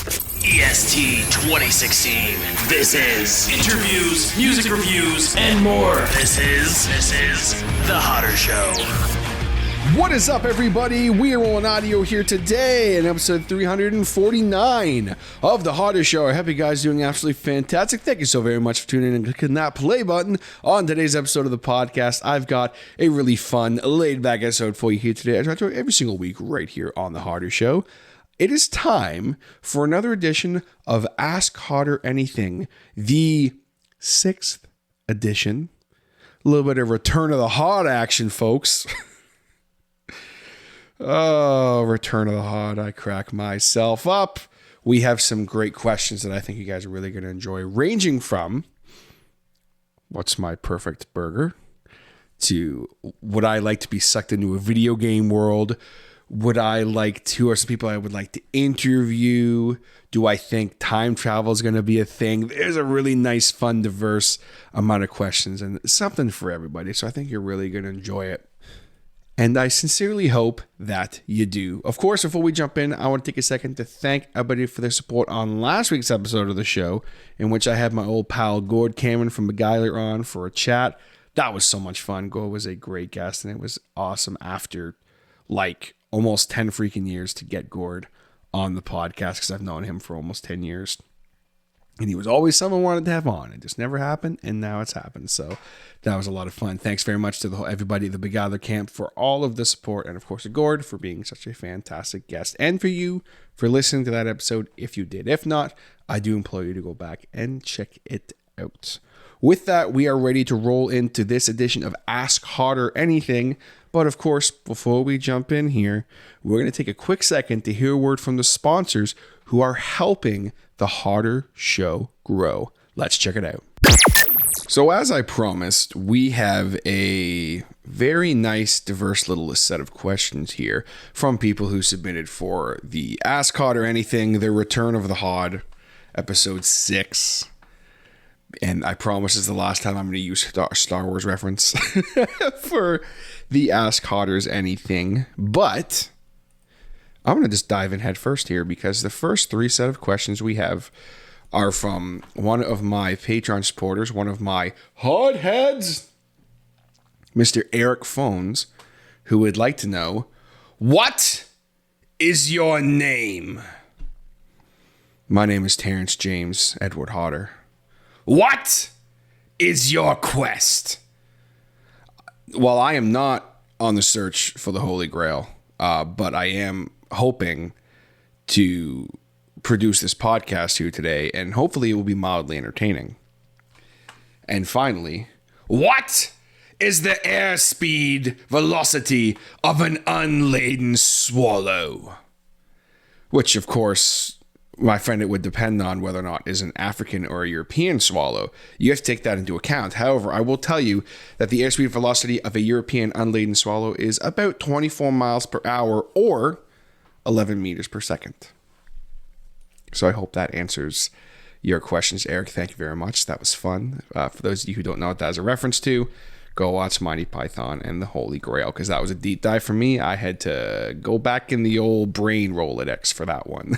EST 2016. This is interviews, music reviews, and more. This is The Hodder Show. What is up, everybody? We are rolling audio here today in episode 349 of The Hodder Show. I hope you guys are doing absolutely fantastic. Thank you so very much for tuning in and clicking that play button on today's episode of the podcast. I've got a really fun, laid-back episode for you here today. I try to do it every single week right here on The Hodder Show. It is time for another edition of Ask Hodder Anything, the 6th edition. A little bit of Return of the Hod action, folks. Oh, Return of the Hod. I crack myself up. We have some great questions that I think you guys are really going to enjoy, ranging from what's my perfect burger to would I like to be sucked into a video game world? Would I like to, who are some people I would like to interview? Do I think time travel is going to be a thing? There's a really nice, fun, diverse amount of questions and something for everybody. So I think you're really going to enjoy it. And I sincerely hope that you do. Of course, before we jump in, I want to take a second to thank everybody for their support on last week's episode of the show, in which I had my old pal Gord Cameron from Beguiler on for a chat. That was so much fun. Gord was a great guest, and it was awesome after like almost 10 freaking years to get Gord on the podcast, because I've known him for almost 10 years. And he was always someone I wanted to have on. It just never happened, and now it's happened. So that was a lot of fun. Thanks very much to everybody at the Beguiler camp for all of the support, and of course to Gord for being such a fantastic guest, and for you for listening to that episode if you did. If not, I do implore you to go back and check it out. With that, we are ready to roll into this edition of Ask Hodder Anything. But of course, before we jump in here, we're going to take a quick second to hear a word from the sponsors who are helping the Hodder Show grow. Let's check it out. So as I promised, we have a very nice, diverse little set of questions here from people who submitted for the Ask Hodder Anything, the Return of the Hod, episode 6. And I promise this is the last time I'm going to use Star Wars reference for the Ask Hodders Anything. But I'm going to just dive in head first here, because the first 3 set of questions we have are from one of my Patreon supporters, one of my Hod heads, Mr. Eric Phones, who would like to know, what is your name? My name is Terrence James Edward Hodder. What is your quest? Well, I am not on the search for the Holy Grail, but I am hoping to produce this podcast here today, and hopefully it will be mildly entertaining. And finally, what is the airspeed velocity of an unladen swallow? Which, of course, my friend, it would depend on whether or not is an African or a European swallow. You have to take that into account. However, I will tell you that the airspeed velocity of a European unladen swallow is about 24 miles per hour or 11 meters per second. So I hope that answers your questions, Eric. Thank you very much. That was fun. For those of you who don't know what that is a reference to, go watch Monty Python and the Holy Grail, because that was a deep dive for me. I had to go back in the old brain Rolodex for that one.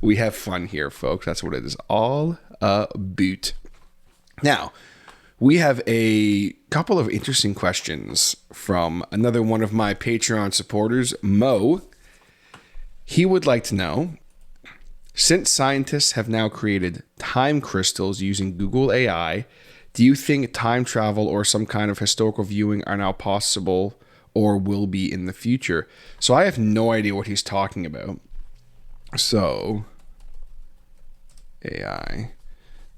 We have fun here, folks. That's what it is all about. Now, we have a couple of interesting questions from another one of my Patreon supporters, Mo. He would like to know, since scientists have now created time crystals using Google AI, do you think time travel or some kind of historical viewing are now possible or will be in the future? So I have no idea what he's talking about. So, AI.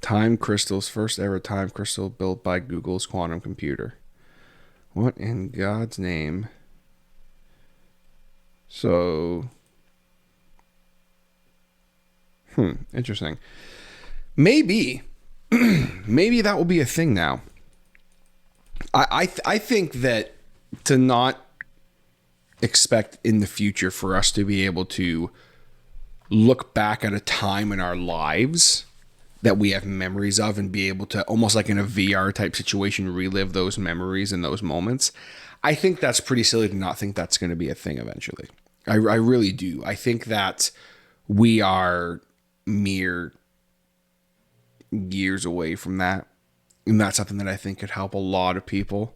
Time crystals, first ever time crystal built by Google's quantum computer. What in God's name? So, interesting. Maybe that will be a thing now. I think that to not expect in the future for us to be able to look back at a time in our lives that we have memories of and be able to, almost like in a VR type situation, relive those memories and those moments. I think that's pretty silly to not think that's going to be a thing eventually. I really do. I think that we are mere years away from that. And that's something that I think could help a lot of people.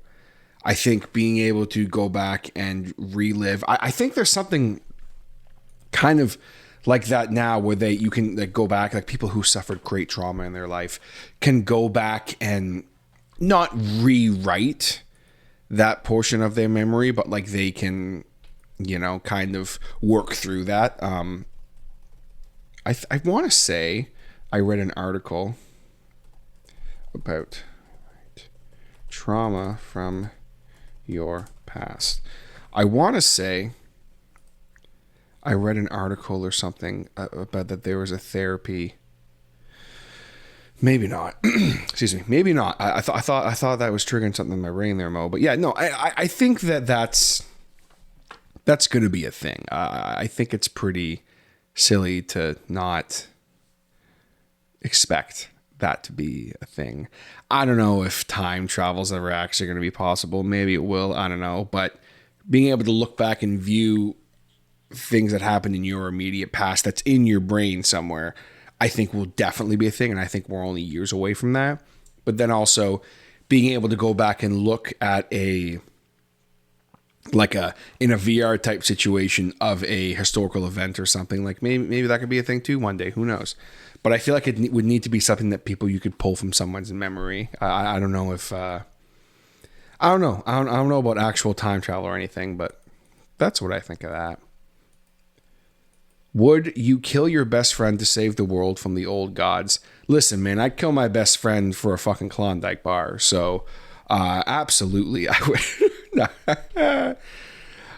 I think being able to go back and relive, I think there's something kind of like that now where you can like go back, like people who suffered great trauma in their life can go back and not rewrite that portion of their memory, but like they can, kind of work through that. I want to say I read an article about trauma from your past. I want to say I read an article or something about that there was a therapy. Maybe not. Excuse me. Maybe not. I thought that was triggering something in my brain there, Mo. But yeah, no. I think that's going to be a thing. I think it's pretty silly to not expect that to be a thing. I don't know if time travel is ever actually going to be possible. Maybe it will. I don't know. But being able to look back and view things that happened in your immediate past that's in your brain somewhere, I think will definitely be a thing. And I think we're only years away from that. But then also being able to go back and look at in a VR type situation of a historical event or something, like maybe that could be a thing too one day. Who knows? But I feel like it would need to be something that you could pull from someone's memory. I don't know if I don't know. I don't know about actual time travel or anything, but that's what I think of that. Would you kill your best friend to save the world from the old gods? Listen, man, I'd kill my best friend for a fucking Klondike bar. So, absolutely, I would.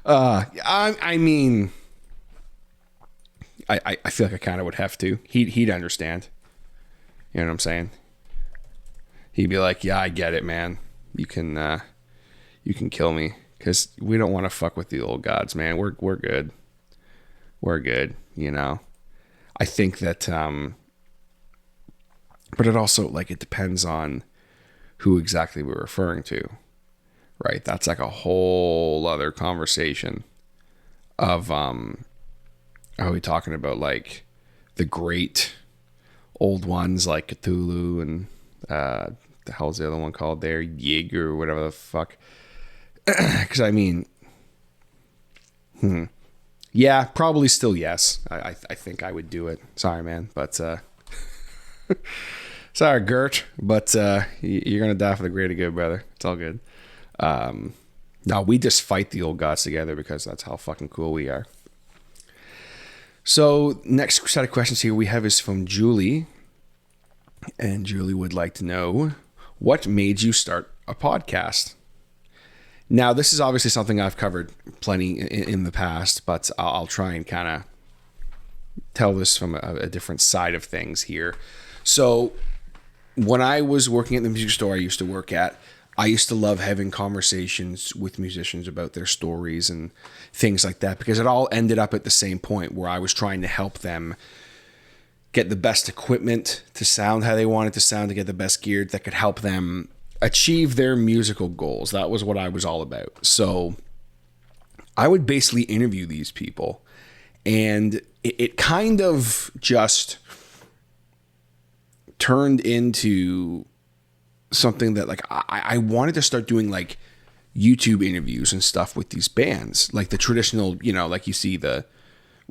I mean, I feel like I kind of would have to. He'd understand. You know what I'm saying? He'd be like, "Yeah, I get it, man. You can kill me because we don't want to fuck with the old gods, man. We're good. We're good." I think that, but it also it depends on who exactly we're referring to, right? That's like a whole other conversation of, are we talking about like the great old ones like Cthulhu and, the hell's the other one called there? Yig or whatever the fuck. Cause I mean, yeah, probably still yes. I think I would do it. Sorry, man. But, sorry, Gert. But you're going to die for the greater good, brother. It's all good. No, we just fight the old gods together because that's how fucking cool we are. So next set of questions here we have is from Julie. And Julie would like to know, what made you start a podcast? Now, this is obviously something I've covered plenty in the past, but I'll try and kind of tell this from a different side of things here. So when I was working at the music store I used to work at, I used to love having conversations with musicians about their stories and things like that, because it all ended up at the same point where I was trying to help them get the best equipment to sound how they wanted to sound, to get the best gear that could help them achieve their musical goals. That was what I was all about. So I would basically interview these people, and it kind of just turned into something that I wanted to start doing like YouTube interviews and stuff with these bands, like the traditional, like you see the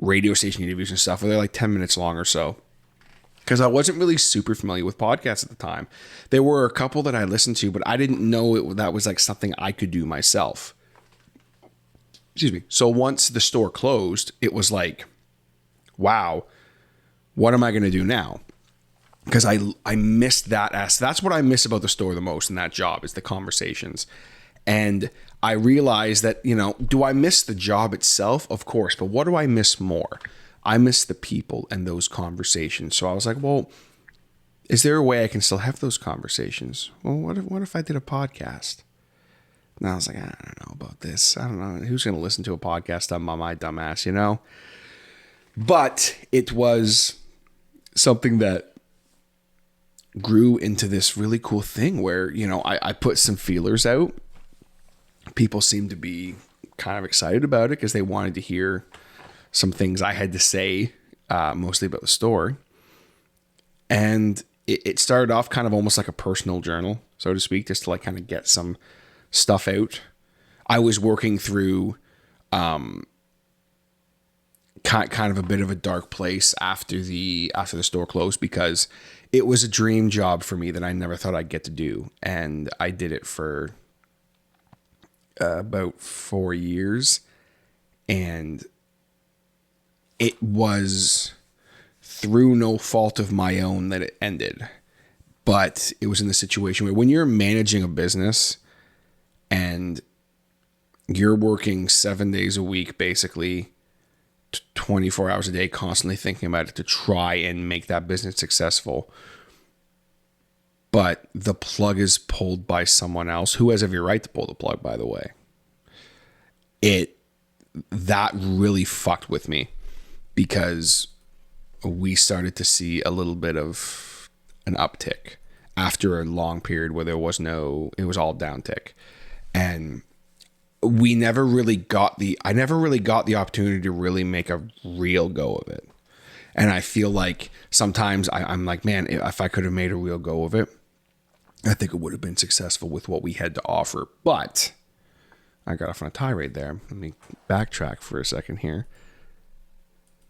radio station interviews and stuff where they're like 10 minutes long or so. Because I wasn't really super familiar with podcasts at the time. There were a couple that I listened to, but I didn't know that was like something I could do myself. Excuse me. So once the store closed, it was like, wow, what am I going to do now? Because I missed that that's what I miss about the store the most in that job, is the conversations. And I realized that, do I miss the job itself? Of course. But what do I miss more? I miss the people and those conversations. So I was like, well, is there a way I can still have those conversations? Well, what if I did a podcast? And I was like, I don't know about this. I don't know. Who's going to listen to a podcast done by my dumb ass, But it was something that grew into this really cool thing where, I put some feelers out. People seemed to be kind of excited about it because they wanted to hear some things I had to say, mostly about the store. And it started off kind of almost like a personal journal, so to speak, just to like kind of get some stuff out. I was working through kind of a bit of a dark place after the store closed, because it was a dream job for me that I never thought I'd get to do. And I did it for about 4 years, and it was through no fault of my own that it ended. But it was in the situation where when you're managing a business and you're working 7 days a week, basically 24 hours a day, constantly thinking about it to try and make that business successful, but the plug is pulled by someone else who has every right to pull the plug, by the way. That really fucked with me, because we started to see a little bit of an uptick after a long period where it was all downtick. And I never really got the opportunity to really make a real go of it. And I feel like sometimes I'm like, man, if I could have made a real go of it, I think it would have been successful with what we had to offer. But I got off on a tirade there. Let me backtrack for a second here.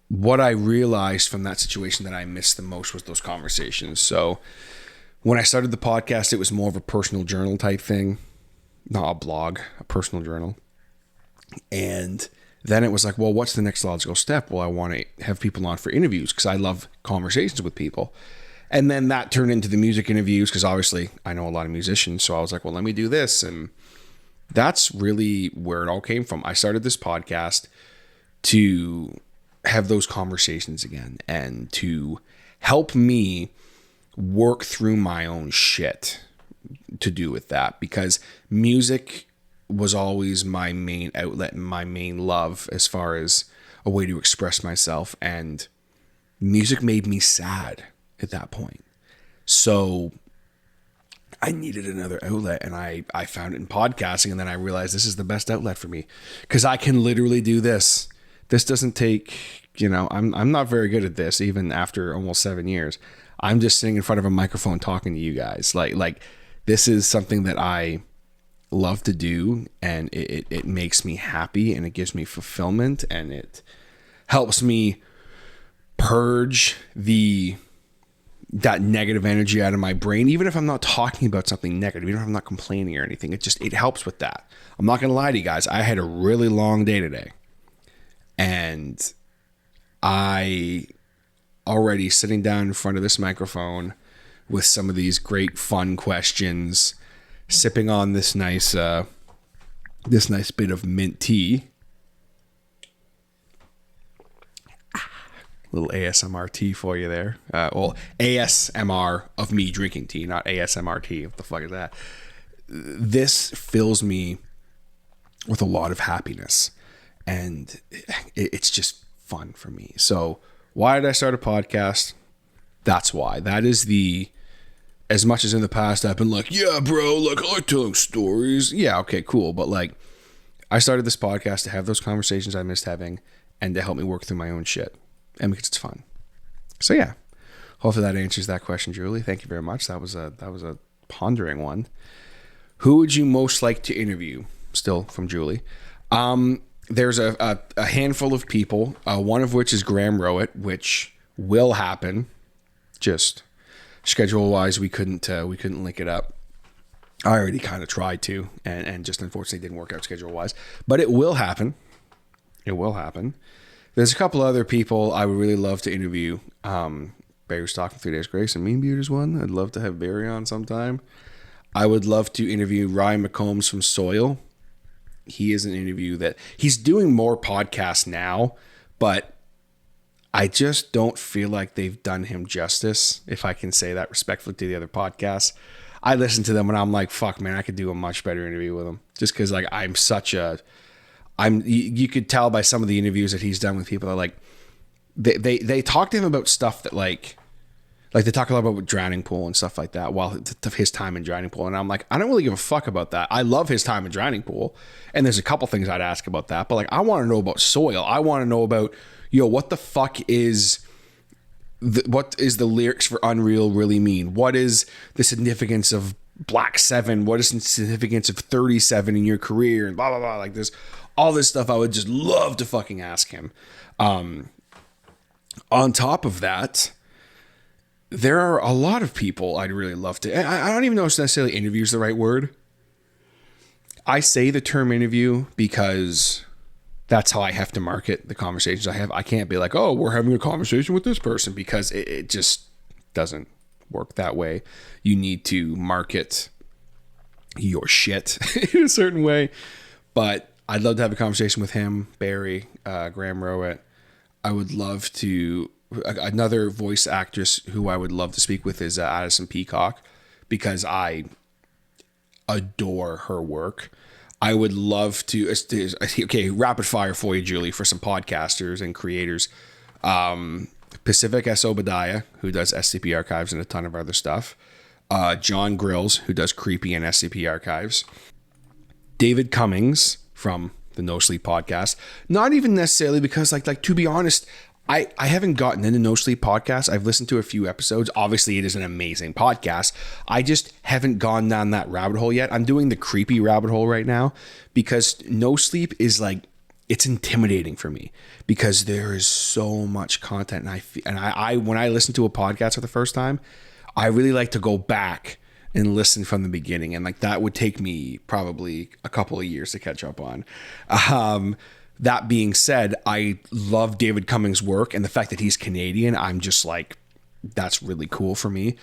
What I realized from that situation that I missed the most was those conversations. So when I started the podcast, it was more of a personal journal type thing, not a blog, a personal journal. And then it was like, well, what's the next logical step? Well, I want to have people on for interviews because I love conversations with people. And then that turned into the music interviews, because obviously I know a lot of musicians. So I was like, well, let me do this. And that's really where it all came from. I started this podcast to have those conversations again and to help me work through my own shit to do with that, because music was always my main outlet and my main love as far as a way to express myself, and music made me sad at that point. So I needed another outlet, and I found it in podcasting, and then I realized this is the best outlet for me, because I can literally do this. This doesn't take, I'm not very good at this, even after almost 7 years. I'm just sitting in front of a microphone talking to you guys. Like this is something that I love to do, and it makes me happy, and it gives me fulfillment, and it helps me purge that negative energy out of my brain, even if I'm not talking about something negative, even if I'm not complaining or anything. It helps with that. I'm not going to lie to you guys. I had a really long day today, and I already sitting down in front of this microphone with some of these great fun questions, sipping on this nice bit of mint tea. Little ASMR tea for you there. Well, ASMR of me drinking tea, not ASMR tea. What the fuck is that? This fills me with a lot of happiness, and it's just fun for me. So why did I start a podcast? That's why. That is as much as in the past I've been like, yeah, bro, like I like telling stories. Yeah, okay, cool. But like, I started this podcast to have those conversations I missed having, and to help me work through my own shit. And because it's fun. So yeah, hopefully that answers that question, Julie. Thank you very much. That was a pondering one. Who would you most like to interview? Still from Julie. There's a handful of people, one of which is Graham Rowett, which will happen. Just schedule wise, we couldn't link it up. I already kind of tried to, and just unfortunately didn't work out schedule wise, but it will happen. It will happen. There's a couple other people I would really love to interview. Barry was talking 3 Days Grace, and Mean Beard is one. I'd love to have Barry on sometime. I would love to interview Ryan McCombs from Soil. He is an interview that he's doing more podcasts now, but I just don't feel like they've done him justice, if I can say that respectfully to the other podcasts. I listen to them and I'm like, fuck, man, I could do a much better interview with him. Just because like you could tell by some of the interviews that he's done with people that like they talk to him about stuff that like Like they talk a lot about drowning pool and stuff like that while his time in drowning pool. And I'm like, I don't really give a fuck about that. I love his time in drowning pool. And there's a couple things I'd ask about that, but like, I want to know about soil. I want to know about, what the fuck what is the lyrics for Unreal really mean? What is the significance of Black 7? What is the significance of 37 in your career? And blah, blah, blah. Like there's all this stuff I would just love to fucking ask him. On top of that, there are a lot of people I'd really love to. I don't even know if necessarily interview is the right word. I say the term interview because that's how I have to market the conversations I have. I can't be like, oh, we're having a conversation with this person, because it just doesn't work that way. You need to market your shit in a certain way. But I'd love to have a conversation with him, Barry, Graham Rowett. I would love to. Another voice actress who I would love to speak with is Addison Peacock, because I adore her work. I would love to. Okay, rapid fire for you, Julie, for some podcasters and creators. Pacific S. Obadiah, who does SCP Archives and a ton of other stuff. John Grills, who does Creepy and SCP Archives. David Cummings from the No Sleep podcast. Not even necessarily because, like to be honest, I haven't gotten into No Sleep podcast. I've listened to a few episodes. Obviously, it is an amazing podcast. I just haven't gone down that rabbit hole yet. I'm doing the creepy rabbit hole right now because No Sleep is like, it's intimidating for me because there is so much content. And I when I listen to a podcast for the first time, I really like to go back and listen from the beginning. And like that would take me probably a couple of years to catch up on. That being said, I love David Cummings' work, and the fact that he's Canadian, I'm just like, that's really cool for me.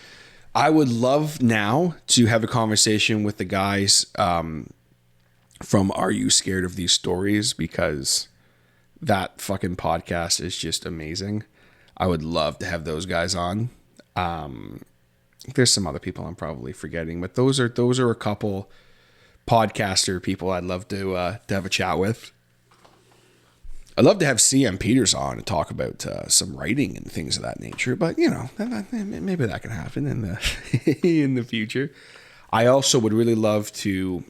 I would love now to have a conversation with the guys from Are You Scared of These Stories? Because that fucking podcast is just amazing. I would love to have those guys on. There's some other people I'm probably forgetting, but those are a couple podcaster people I'd love to have a chat with. I'd love to have CM Peters on and talk about some writing and things of that nature, but maybe that can happen in the in the future. I also would really love to.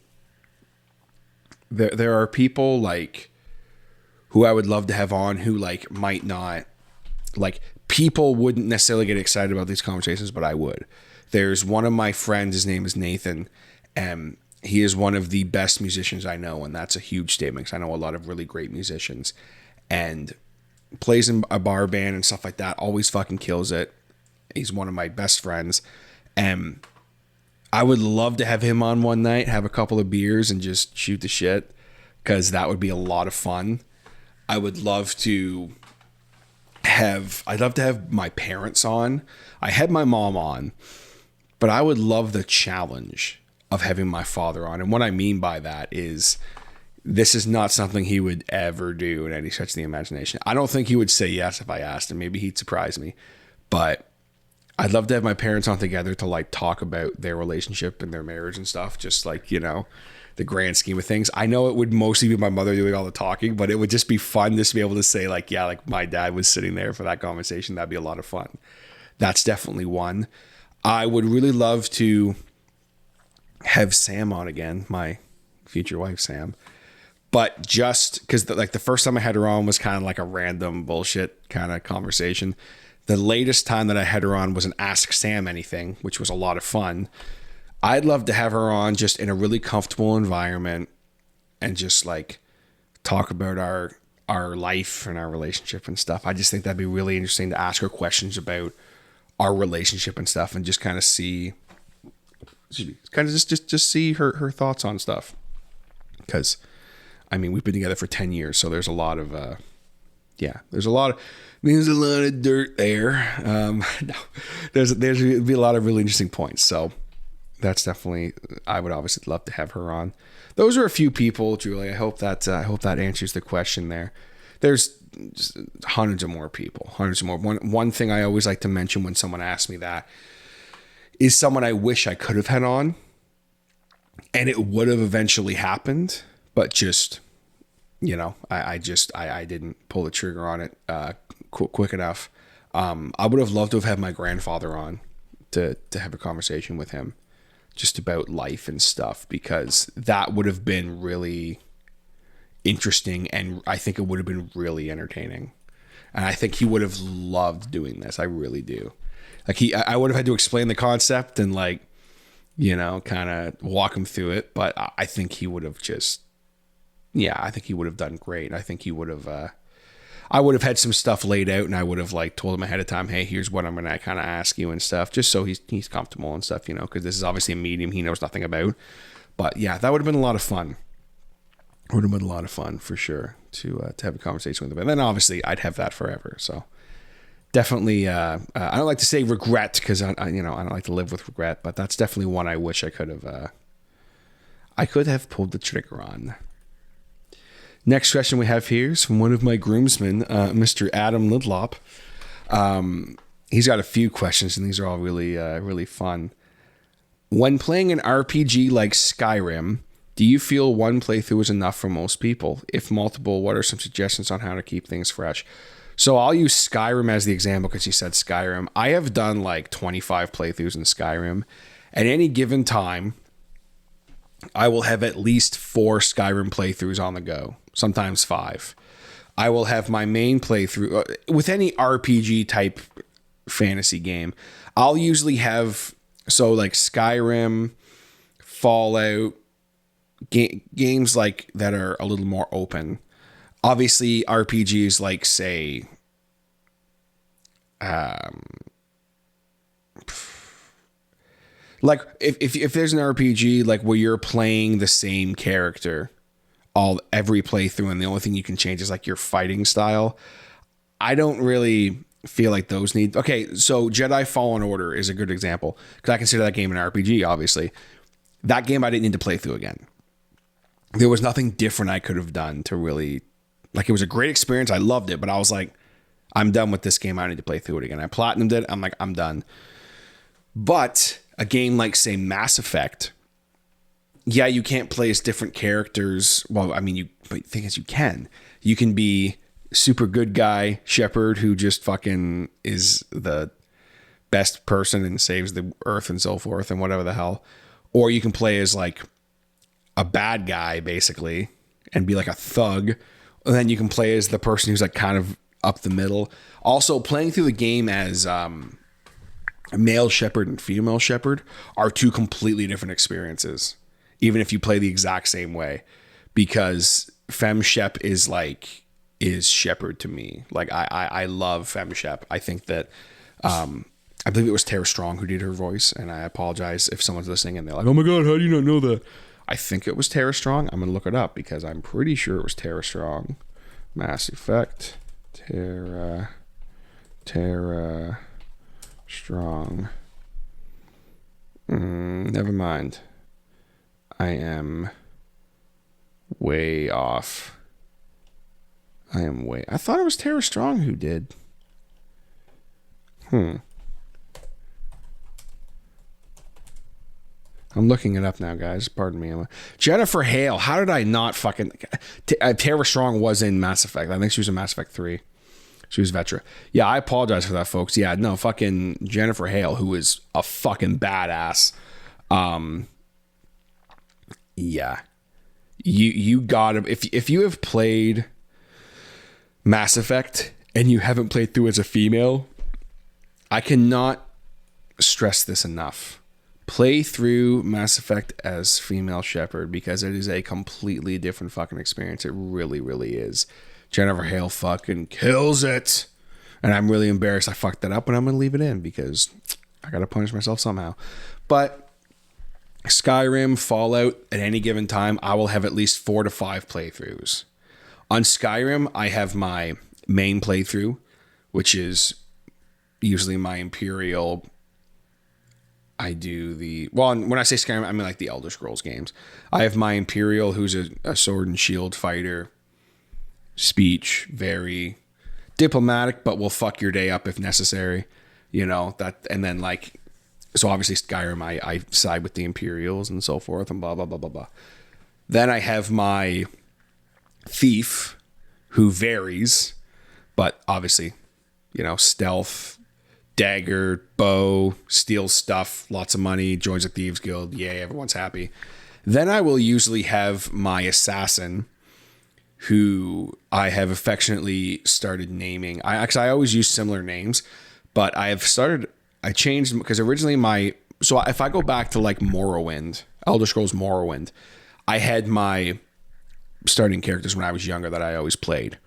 There are people like who I would love to have on who like might not like. People wouldn't necessarily get excited about these conversations, but I would. There's one of my friends. His name is Nathan, and he is one of the best musicians I know, and that's a huge statement because I know a lot of really great musicians, and plays in a bar band and stuff like that. Always fucking kills it. He's one of my best friends, and I would love to have him on one night, have a couple of beers, and just shoot the shit because that would be a lot of fun. I'd love to have my parents on. I had my mom on, but I would love the challenge of having my father on. And what I mean by that is this is not something he would ever do in any stretch of the imagination. I don't think he would say yes if I asked him. Maybe he'd surprise me, but I'd love to have my parents on together to like talk about their relationship and their marriage and stuff. Just like, the grand scheme of things. I know it would mostly be my mother doing all the talking, but it would just be fun just to be able to say like, yeah, like my dad was sitting there for that conversation. That'd be a lot of fun. That's definitely one. I would really love to have Sam on again, my future wife, Sam. But just because the first time I had her on was kind of like a random bullshit kind of conversation. The latest time that I had her on was an Ask Sam Anything, which was a lot of fun. I'd love to have her on just in a really comfortable environment and just like talk about our life and our relationship and stuff. I just think that'd be really interesting to ask her questions about our relationship and stuff and just kind of see, just see her thoughts on stuff. Because, I mean, we've been together for 10 years, so there's a lot of, there's a lot of dirt there. No, there's be a lot of really interesting points. So that's definitely, I would obviously love to have her on. Those are a few people, Julie. I hope that answers the question there. There's hundreds of more people, hundreds of more. One thing I always like to mention when someone asks me that is someone I wish I could have had on, and it would have eventually happened, but just, I didn't pull the trigger on it quick enough. I would have loved to have had my grandfather on to have a conversation with him just about life and stuff, because that would have been really interesting, and I think it would have been really entertaining. And I think he would have loved doing this. I really do. Like I would have had to explain the concept and like, you know, kind of walk him through it. But I think he would have I think he would have done great. I think he would have, I would have had some stuff laid out, and I would have like told him ahead of time, hey, here's what I'm going to kind of ask you and stuff, just so he's comfortable and stuff, you know, because this is obviously a medium he knows nothing about. But yeah, that would have been a lot of fun. Would have been a lot of fun for sure to have a conversation with him. And then obviously I'd have that forever. So definitely, I don't like to say regret, because I don't like to live with regret, but that's definitely one I wish I could have pulled the trigger on. Next question we have here is from one of my groomsmen, Mr. Adam Lidlop. He's got a few questions, and these are all really, really fun. When playing an RPG like Skyrim, do you feel one playthrough is enough for most people? If multiple, what are some suggestions on how to keep things fresh? So I'll use Skyrim as the example because you said Skyrim. I have done like 25 playthroughs in Skyrim. At any given time, I will have at least 4 Skyrim playthroughs on the go, sometimes 5. I will have my main playthrough with any RPG type fantasy game. I'll usually have, so like Skyrim, Fallout, games like that are a little more open. Obviously, RPGs like, say, like if there's an RPG like where you're playing the same character every playthrough, and the only thing you can change is like your fighting style, I don't really feel like those need. Okay, so Jedi Fallen Order is a good example because I consider that game an RPG. Obviously, that game I didn't need to play through again. There was nothing different I could have done to really, like, it was a great experience. I loved it, but I was like, I'm done with this game. I need to play through it again. I platinumed it. I'm like, I'm done. But a game like, say, Mass Effect, yeah, you can't play as different characters. Well, I mean, but the thing is, you can. You can be super good guy Shepard who just fucking is the best person and saves the Earth and so forth and whatever the hell. Or you can play as like a bad guy basically and be like a thug. And then you can play as the person who's like kind of up the middle. Also, playing through the game as a male Shepard and female Shepard are 2 completely different experiences, even if you play the exact same way, because Fem Shep is Shepard to me. Like I love Fem Shep. I think that I believe it was Tara Strong who did her voice, and I apologize if someone's listening and they're like, oh my god, how do you not know that? I think it was Tara Strong. I'm gonna look it up because I'm pretty sure it was Tara Strong. Mass Effect, Tara Strong. Never mind. I am way off. I thought it was Tara Strong who did. I'm looking it up now, guys. Pardon me. Jennifer Hale. How did I not fucking... Tara Strong was in Mass Effect. I think she was in Mass Effect 3. She was Vetra. Yeah, I apologize for that, folks. Yeah, no, fucking Jennifer Hale, who is a fucking badass. Yeah. You gotta... If you have played Mass Effect and you haven't played through as a female, I cannot stress this enough. Play through Mass Effect as female Shepard, because it is a completely different fucking experience. It really, really is. Jennifer Hale fucking kills it. And I'm really embarrassed I fucked that up, but I'm going to leave it in because I got to punish myself somehow. But Skyrim, Fallout, at any given time, I will have at least 4 to 5 playthroughs. On Skyrim, I have my main playthrough, which is usually my Imperial. I do when I say Skyrim, I mean like the Elder Scrolls games. I have my Imperial, who's a sword and shield fighter. Speech, very diplomatic, but will fuck your day up if necessary. You know, that, and then like, so obviously Skyrim, I side with the Imperials and so forth and blah, blah, blah, blah, blah. Then I have my Thief, who varies, but obviously, stealth, dagger, bow, steals stuff, lots of money, joins a thieves guild. Yay, everyone's happy. Then I will usually have my assassin, who I have affectionately started naming. I always use similar names, but I changed because originally so if I go back to like Morrowind, Elder Scrolls Morrowind, I had my starting characters when I was younger that I always played.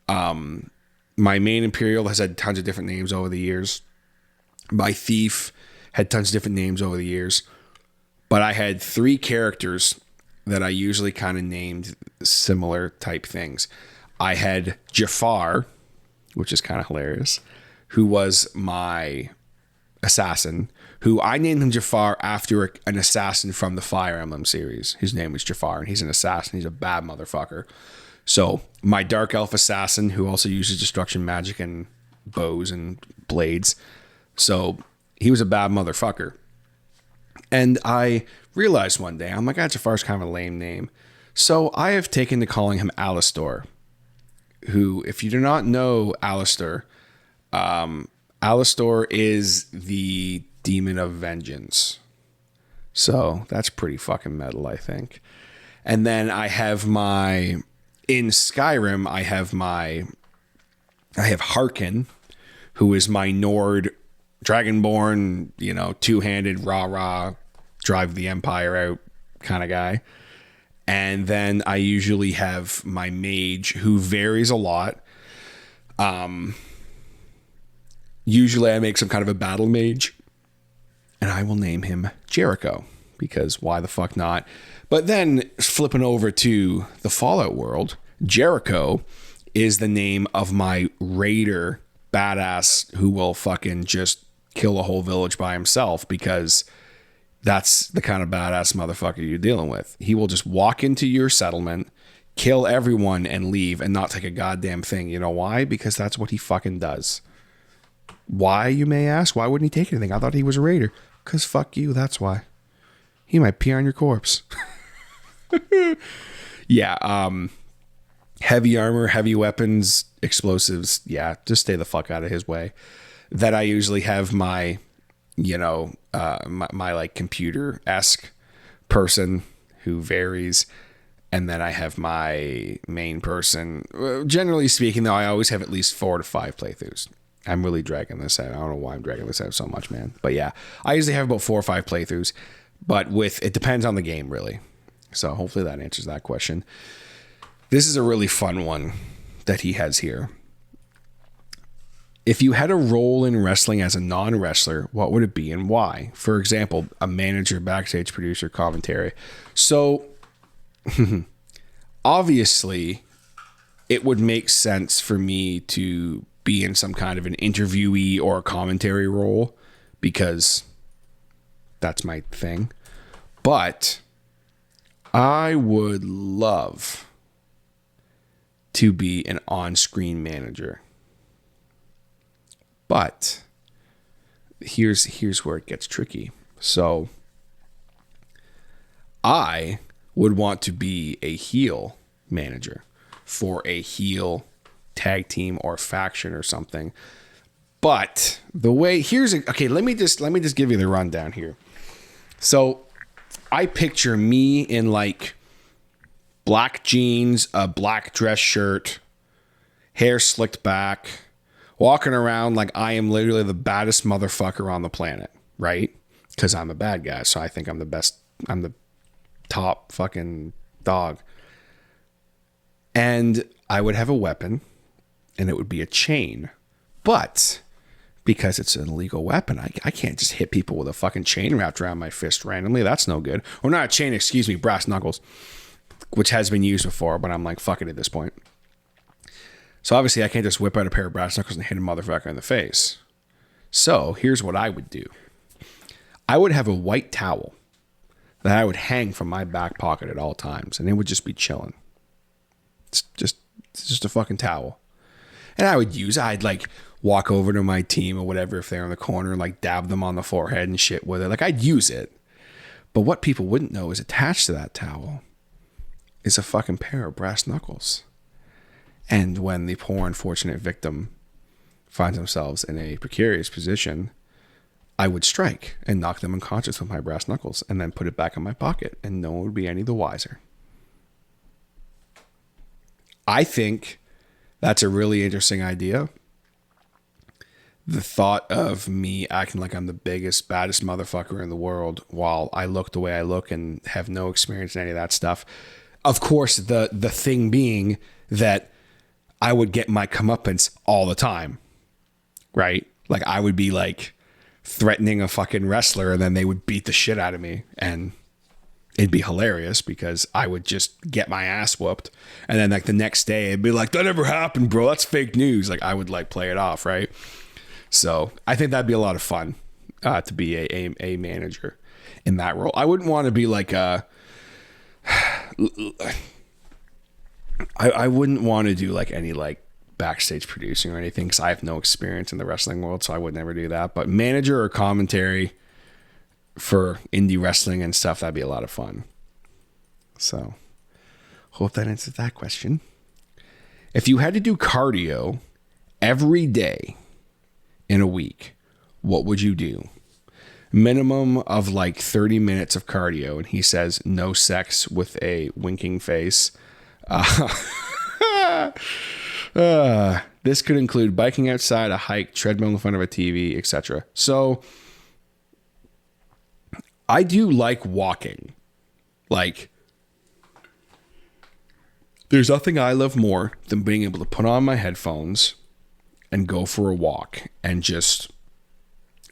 My main Imperial has had tons of different names over the years. My Thief had tons of different names over the years. But I had 3 characters that I usually kind of named similar type things. I had Jafar, which is kind of hilarious, who was my assassin, who I named him Jafar after an assassin from the Fire Emblem series. His name was Jafar, and he's an assassin. He's a bad motherfucker. So my Dark Elf assassin, who also uses destruction magic and bows and blades. So he was a bad motherfucker. And I realized one day, I'm like, Jafar's kind of a lame name. So I have taken to calling him Alistor, who, if you do not know Alistor, Alistor is the demon of vengeance. So that's pretty fucking metal, I think. And then I have in Skyrim, I have Harkin, who is my Nord Dragonborn, two-handed, rah-rah, drive the Empire out kind of guy. And then I usually have my mage, who varies a lot. Usually I make some kind of a battle mage, and I will name him Jericho, because why the fuck not? But then flipping over to the Fallout world, Jericho is the name of my raider badass who will fucking just kill a whole village by himself, because that's the kind of badass motherfucker you're dealing with. He will just walk into your settlement, kill everyone, and leave and not take a goddamn thing. You know why? Because that's what he fucking does. Why, you may ask? Why wouldn't he take anything? I thought he was a raider. Because fuck you, that's why. He might pee on your corpse. Yeah, heavy armor, heavy weapons, explosives. Yeah, just stay the fuck out of his way. That I usually have my, my like computer-esque person who varies. And then I have my main person. Generally speaking, though, I always have at least 4 to 5 playthroughs. I'm really dragging this out. I don't know why I'm dragging this out so much, man. But yeah, I usually have about 4 or 5 playthroughs. But it depends on the game, really. So hopefully that answers that question. This is a really fun one that he has here. If you had a role in wrestling as a non-wrestler, what would it be and why? For example, a manager, backstage producer, commentary. So obviously, it would make sense for me to be in some kind of an interviewee or a commentary role, because that's my thing. But I would love to be an on-screen manager. But here's where it gets tricky. So I would want to be a heel manager for a heel tag team or faction or something. But the way let me just give you the rundown here. So I picture me in like black jeans, a black dress shirt, hair slicked back, walking around like I am literally the baddest motherfucker on the planet, right? Because I'm a bad guy, so I think I'm the best. I'm the top fucking dog. And I would have a weapon, and it would be a chain. But because it's an illegal weapon, I can't just hit people with a fucking chain wrapped around my fist randomly. That's no good. Or not a chain, excuse me, brass knuckles, which has been used before, but I'm like, fuck it at this point. So obviously I can't just whip out a pair of brass knuckles and hit a motherfucker in the face. So here's what I would do. I would have a white towel that I would hang from my back pocket at all times, and it would just be chilling. It's just a fucking towel. And I'd like walk over to my team or whatever if they're in the corner and like dab them on the forehead and shit with it. Like I'd use it. But what people wouldn't know is attached to that towel is a fucking pair of brass knuckles. And when the poor unfortunate victim finds themselves in a precarious position, I would strike and knock them unconscious with my brass knuckles and then put it back in my pocket, and no one would be any the wiser. I think that's a really interesting idea. The thought of me acting like I'm the biggest, baddest motherfucker in the world while I look the way I look and have no experience in any of that stuff. Of course, the thing being that I would get my comeuppance all the time, right? Like I would be like threatening a fucking wrestler and then they would beat the shit out of me, and it'd be hilarious because I would just get my ass whooped. And then like the next day it'd be like, that never happened, bro. That's fake news. Like I would like play it off, right? So I think that'd be a lot of fun to be a manager in that role. I wouldn't want to be like I wouldn't want to do like any like backstage producing or anything because I have no experience in the wrestling world, so I would never do that. But manager or commentary for indie wrestling and stuff, that'd be a lot of fun. So hope that answers that question. If you had to do cardio every day in a week, what would you do? Minimum of like 30 minutes of cardio. And he says no sex with a winking face. This could include biking outside, a hike, treadmill in front of a TV, etc. So I do like walking. Like, there's nothing I love more than being able to put on my headphones and go for a walk and just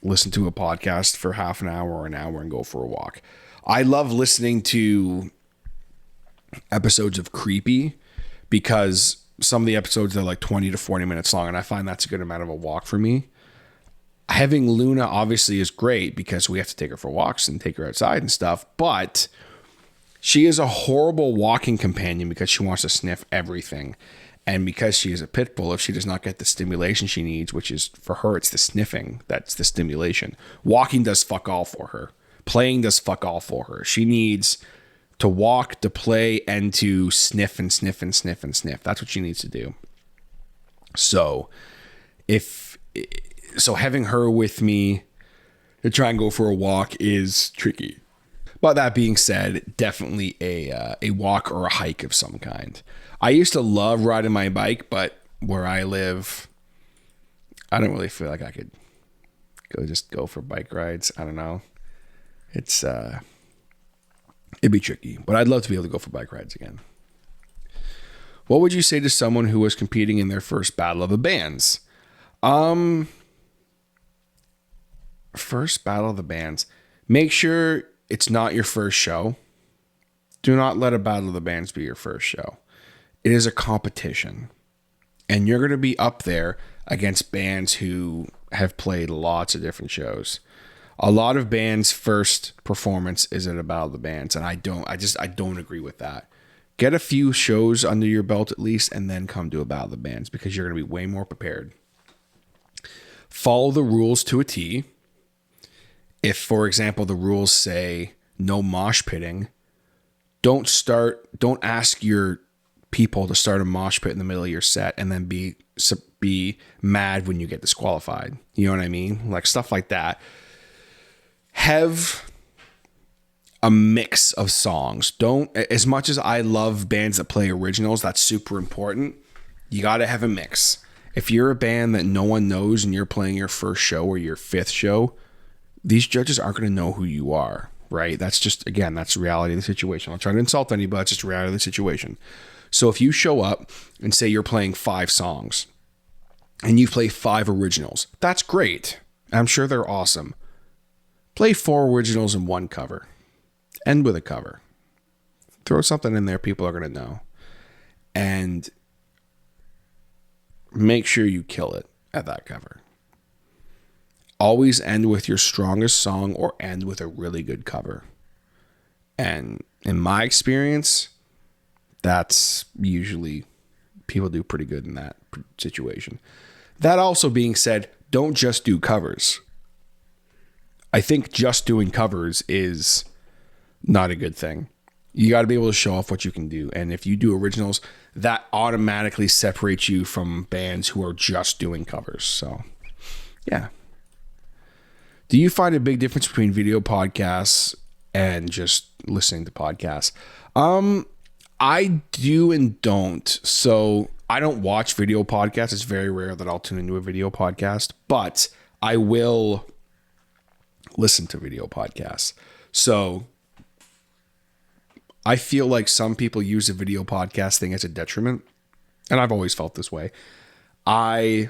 listen to a podcast for half an hour or an hour and go for a walk. I love listening to episodes of Creepy because some of the episodes are like 20 to 40 minutes long, and I find that's a good amount of a walk for me. Having Luna obviously is great because we have to take her for walks and take her outside and stuff, but she is a horrible walking companion because she wants to sniff everything. And because she is a pit bull, if she does not get the stimulation she needs, which is for her, it's the sniffing, that's the stimulation. Walking does fuck all for her. Playing does fuck all for her. She needs to walk, to play, and to sniff and sniff and sniff and sniff. That's what she needs to do. So having her with me to try and go for a walk is tricky. But that being said, definitely a walk or a hike of some kind. I used to love riding my bike, but where I live, I don't really feel like I could go for bike rides. I don't know. It'd be tricky, but I'd love to be able to go for bike rides again. What would you say to someone who was competing in their first battle of the bands? First battle of the bands. Make sure it's not your first show. Do not let a battle of the bands be your first show. It is a competition, and you're going to be up there against bands who have played lots of different shows. A lot of bands' first performance is at a battle of the bands, and I don't agree with that. Get a few shows under your belt at least, and then come to a battle of the bands because you're going to be way more prepared. Follow the rules to a T. If, for example, the rules say no mosh pitting, don't ask your people to start a mosh pit in the middle of your set and then be mad when you get disqualified. You know what I mean? Like stuff like that. Have a mix of songs. Don't, as much as I love bands that play originals, that's super important. You got to have a mix. If you're a band that no one knows and you're playing your first show or your fifth show, these judges aren't going to know who you are, right? That's just, again, that's the reality of the situation. I'm not trying to insult anybody, it's just the reality of the situation. So if you show up and say you're playing 5 songs and you play 5 originals, that's great. I'm sure they're awesome. Play 4 originals and 1 cover. End with a cover. Throw something in there people are going to know. And make sure you kill it at that cover. Always end with your strongest song or end with a really good cover. And in my experience, that's usually people do pretty good in that situation. That also being said, don't just do covers. I think just doing covers is not a good thing. You got to be able to show off what you can do. And if you do originals, that automatically separates you from bands who are just doing covers. So, yeah. Do you find a big difference between video podcasts and just listening to podcasts? I do and don't. So I don't watch video podcasts. It's very rare that I'll tune into a video podcast, but I will listen to video podcasts. So I feel like some people use the video podcast thing as a detriment, and I've always felt this way. I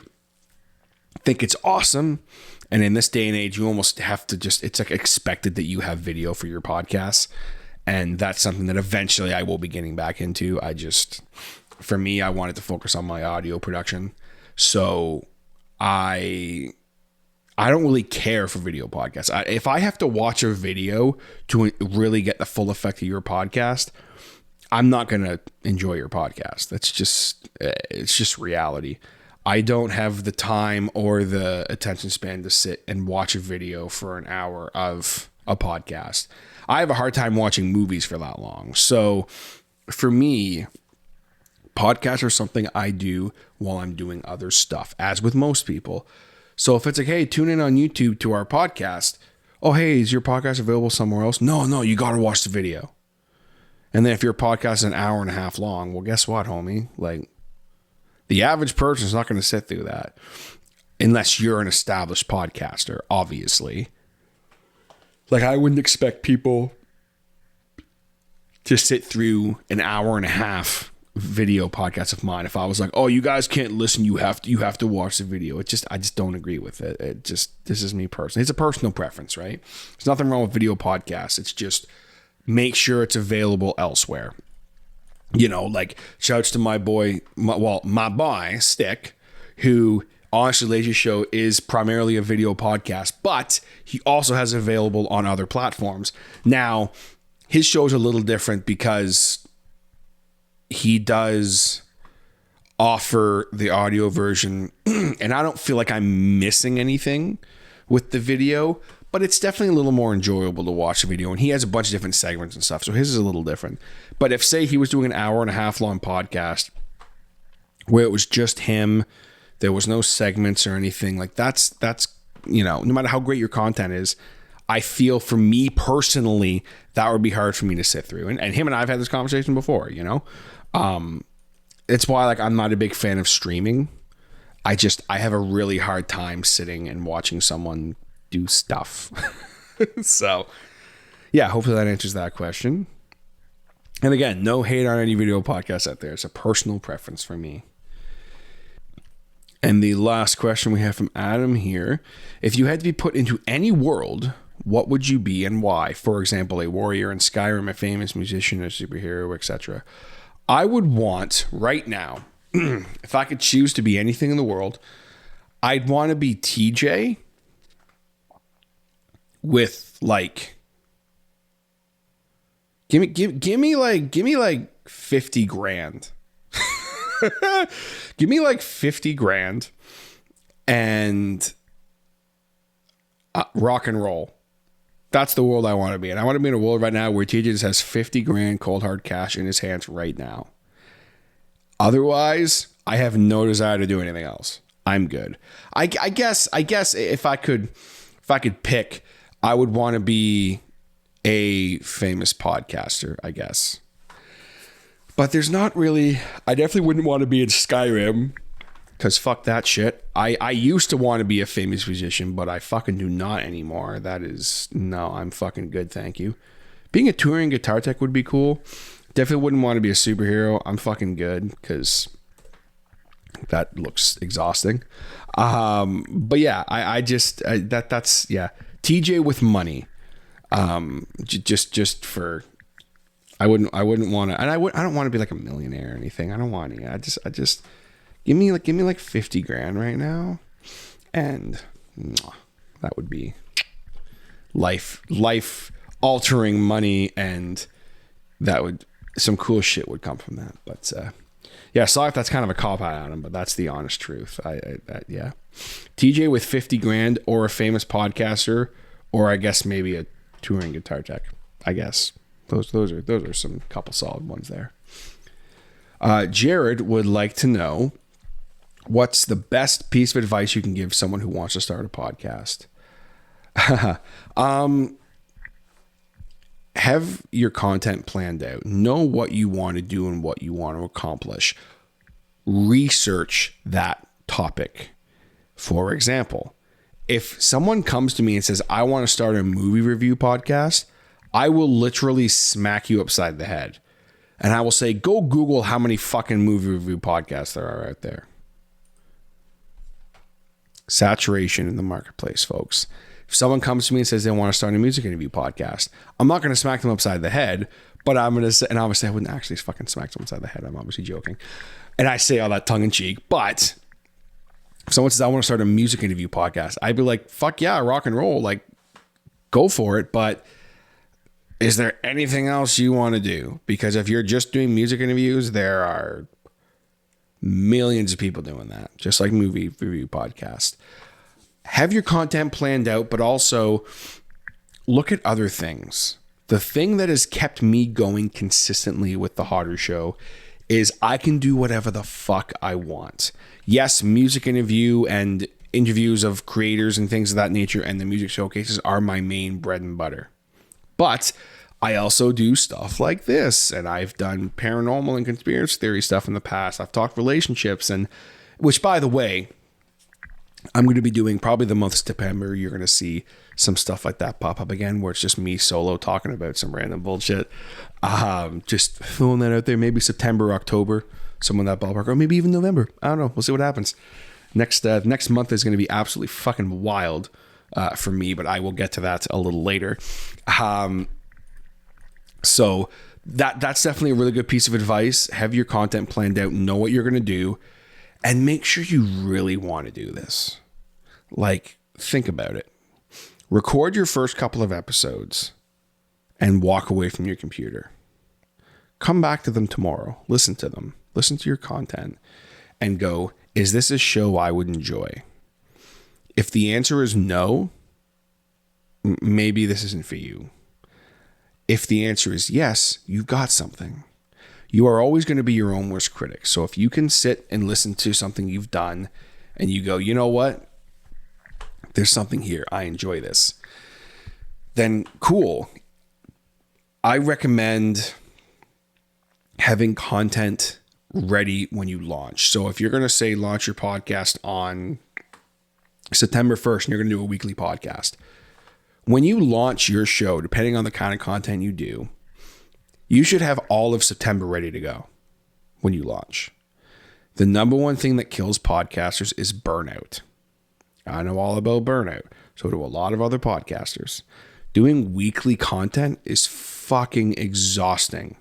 think it's awesome, and in this day and age, you almost have to it's like expected that you have video for your podcasts, and that's something that eventually I will be getting back into. For me, I wanted to focus on my audio production, so I don't really care for video podcasts. If I have to watch a video to really get the full effect of your podcast, I'm not going to enjoy your podcast. It's just reality. I don't have the time or the attention span to sit and watch a video for an hour of a podcast. I have a hard time watching movies for that long. So for me, podcasts are something I do while I'm doing other stuff, as with most people. So if it's like, hey, tune in on YouTube to our podcast. Oh, hey, is your podcast available somewhere else? No, you got to watch the video. And then if your podcast is an hour and a half long, well, guess what, homie? Like, the average person is not going to sit through that unless you're an established podcaster, obviously. Like, I wouldn't expect people to sit through an hour and a half video podcast of mine. If I was like, oh, you guys can't listen, you have to watch the video. I just don't agree with it. This is me personally. It's a personal preference, right? There's nothing wrong with video podcasts. It's just make sure it's available elsewhere. You know, like, shouts to my boy Stick, who Honestly Lazy Show is primarily a video podcast, but he also has it available on other platforms. Now, his show is a little different because he does offer the audio version, and I don't feel like I'm missing anything with the video, but it's definitely a little more enjoyable to watch the video, and he has a bunch of different segments and stuff, so his is a little different. But if, say, he was doing an hour and a half long podcast where it was just him, there was no segments or anything, like that's you know, no matter how great your content is, I feel for me personally, that would be hard for me to sit through. And him and I have had this conversation before, you know? It's why, like, I'm not a big fan of streaming. I have a really hard time sitting and watching someone do stuff. So, yeah, hopefully that answers that question. And again, no hate on any video podcasts out there. It's a personal preference for me. And the last question we have from Adam here. If you had to be put into any world, what would you be and why? For example, a warrior in Skyrim, a famous musician, a superhero, etc. I would want, right now, if I could choose to be anything in the world, I'd want to be TJ with, like, give me like 50 grand. Give me like 50 grand and rock and roll. That's the world I want to be in. I want to be in a world right now where TJ just has 50 grand cold hard cash in his hands right now. Otherwise, I have no desire to do anything else. I'm good. I guess if I could pick, I would want to be a famous podcaster, I guess. But there's not really, I definitely wouldn't want to be in Skyrim, because fuck that shit. I used to want to be a famous musician, but I fucking do not anymore. No, I'm fucking good, thank you. Being a touring guitar tech would be cool. Definitely wouldn't want to be a superhero. I'm fucking good, because that looks exhausting. But yeah, that's TJ with money. Just for, I wouldn't want to, and I don't want to be like a millionaire or anything. I don't want any. I just give me like 50 grand right now, and that would be life altering money, and some cool shit would come from that. But yeah, sorry if that's kind of a cop out on him, but that's the honest truth. Yeah, TJ with 50 grand, or a famous podcaster, or I guess maybe a touring guitar tech, I guess. Those are some couple solid ones there. Jared would like to know, what's the best piece of advice you can give someone who wants to start a podcast? Have your content planned out. Know what you want to do and what you want to accomplish. Research that topic. For example, if someone comes to me and says, I want to start a movie review podcast, I will literally smack you upside the head. And I will say, go Google how many fucking movie review podcasts there are out there. Saturation in the marketplace, folks. If someone comes to me and says they want to start a music interview podcast, I'm not going to smack them upside the head, but I'm going to say, and obviously I wouldn't actually fucking smack them upside the head. I'm obviously joking. And I say all that tongue in cheek, but if someone says I want to start a music interview podcast, I'd be like, fuck yeah, rock and roll. Like, go for it. But is there anything else you want to do? Because if you're just doing music interviews, there are millions of people doing that, just like movie review podcast. Have your content planned out, but also look at other things. The thing that has kept me going consistently with the Hodder Show is I can do whatever the fuck I want. Yes, music interview and interviews of creators and things of that nature and the music showcases are my main bread and butter. But I also do stuff like this, and I've done paranormal and conspiracy theory stuff in the past. I've talked relationships, and which, by the way, I'm going to be doing probably the month of September. You're going to see some stuff like that pop up again, where it's just me solo talking about some random bullshit. Just throwing that out there. Maybe September, October, some of that ballpark, or maybe even November. I don't know. We'll see what happens. Next month is going to be absolutely fucking wild for me, but I will get to that a little later. So that's definitely a really good piece of advice. Have your content planned out, know what you're going to do, and make sure you really want to do this. Like, think about it. Record your first couple of episodes and walk away from your computer. Come back to them tomorrow. Listen to them. Listen to your content and go, is this a show I would enjoy? If the answer is no, maybe this isn't for you. If the answer is yes, you've got something. You are always going to be your own worst critic. So if you can sit and listen to something you've done and you go, you know what? There's something here. I enjoy this. Then cool. I recommend having content ready when you launch. So if you're going to say launch your podcast on September 1st and you're going to do a weekly podcast, when you launch your show, depending on the kind of content you do, you should have all of September ready to go when you launch. The number one thing that kills podcasters is burnout. I know all about burnout. So do a lot of other podcasters. Doing weekly content is fucking exhausting,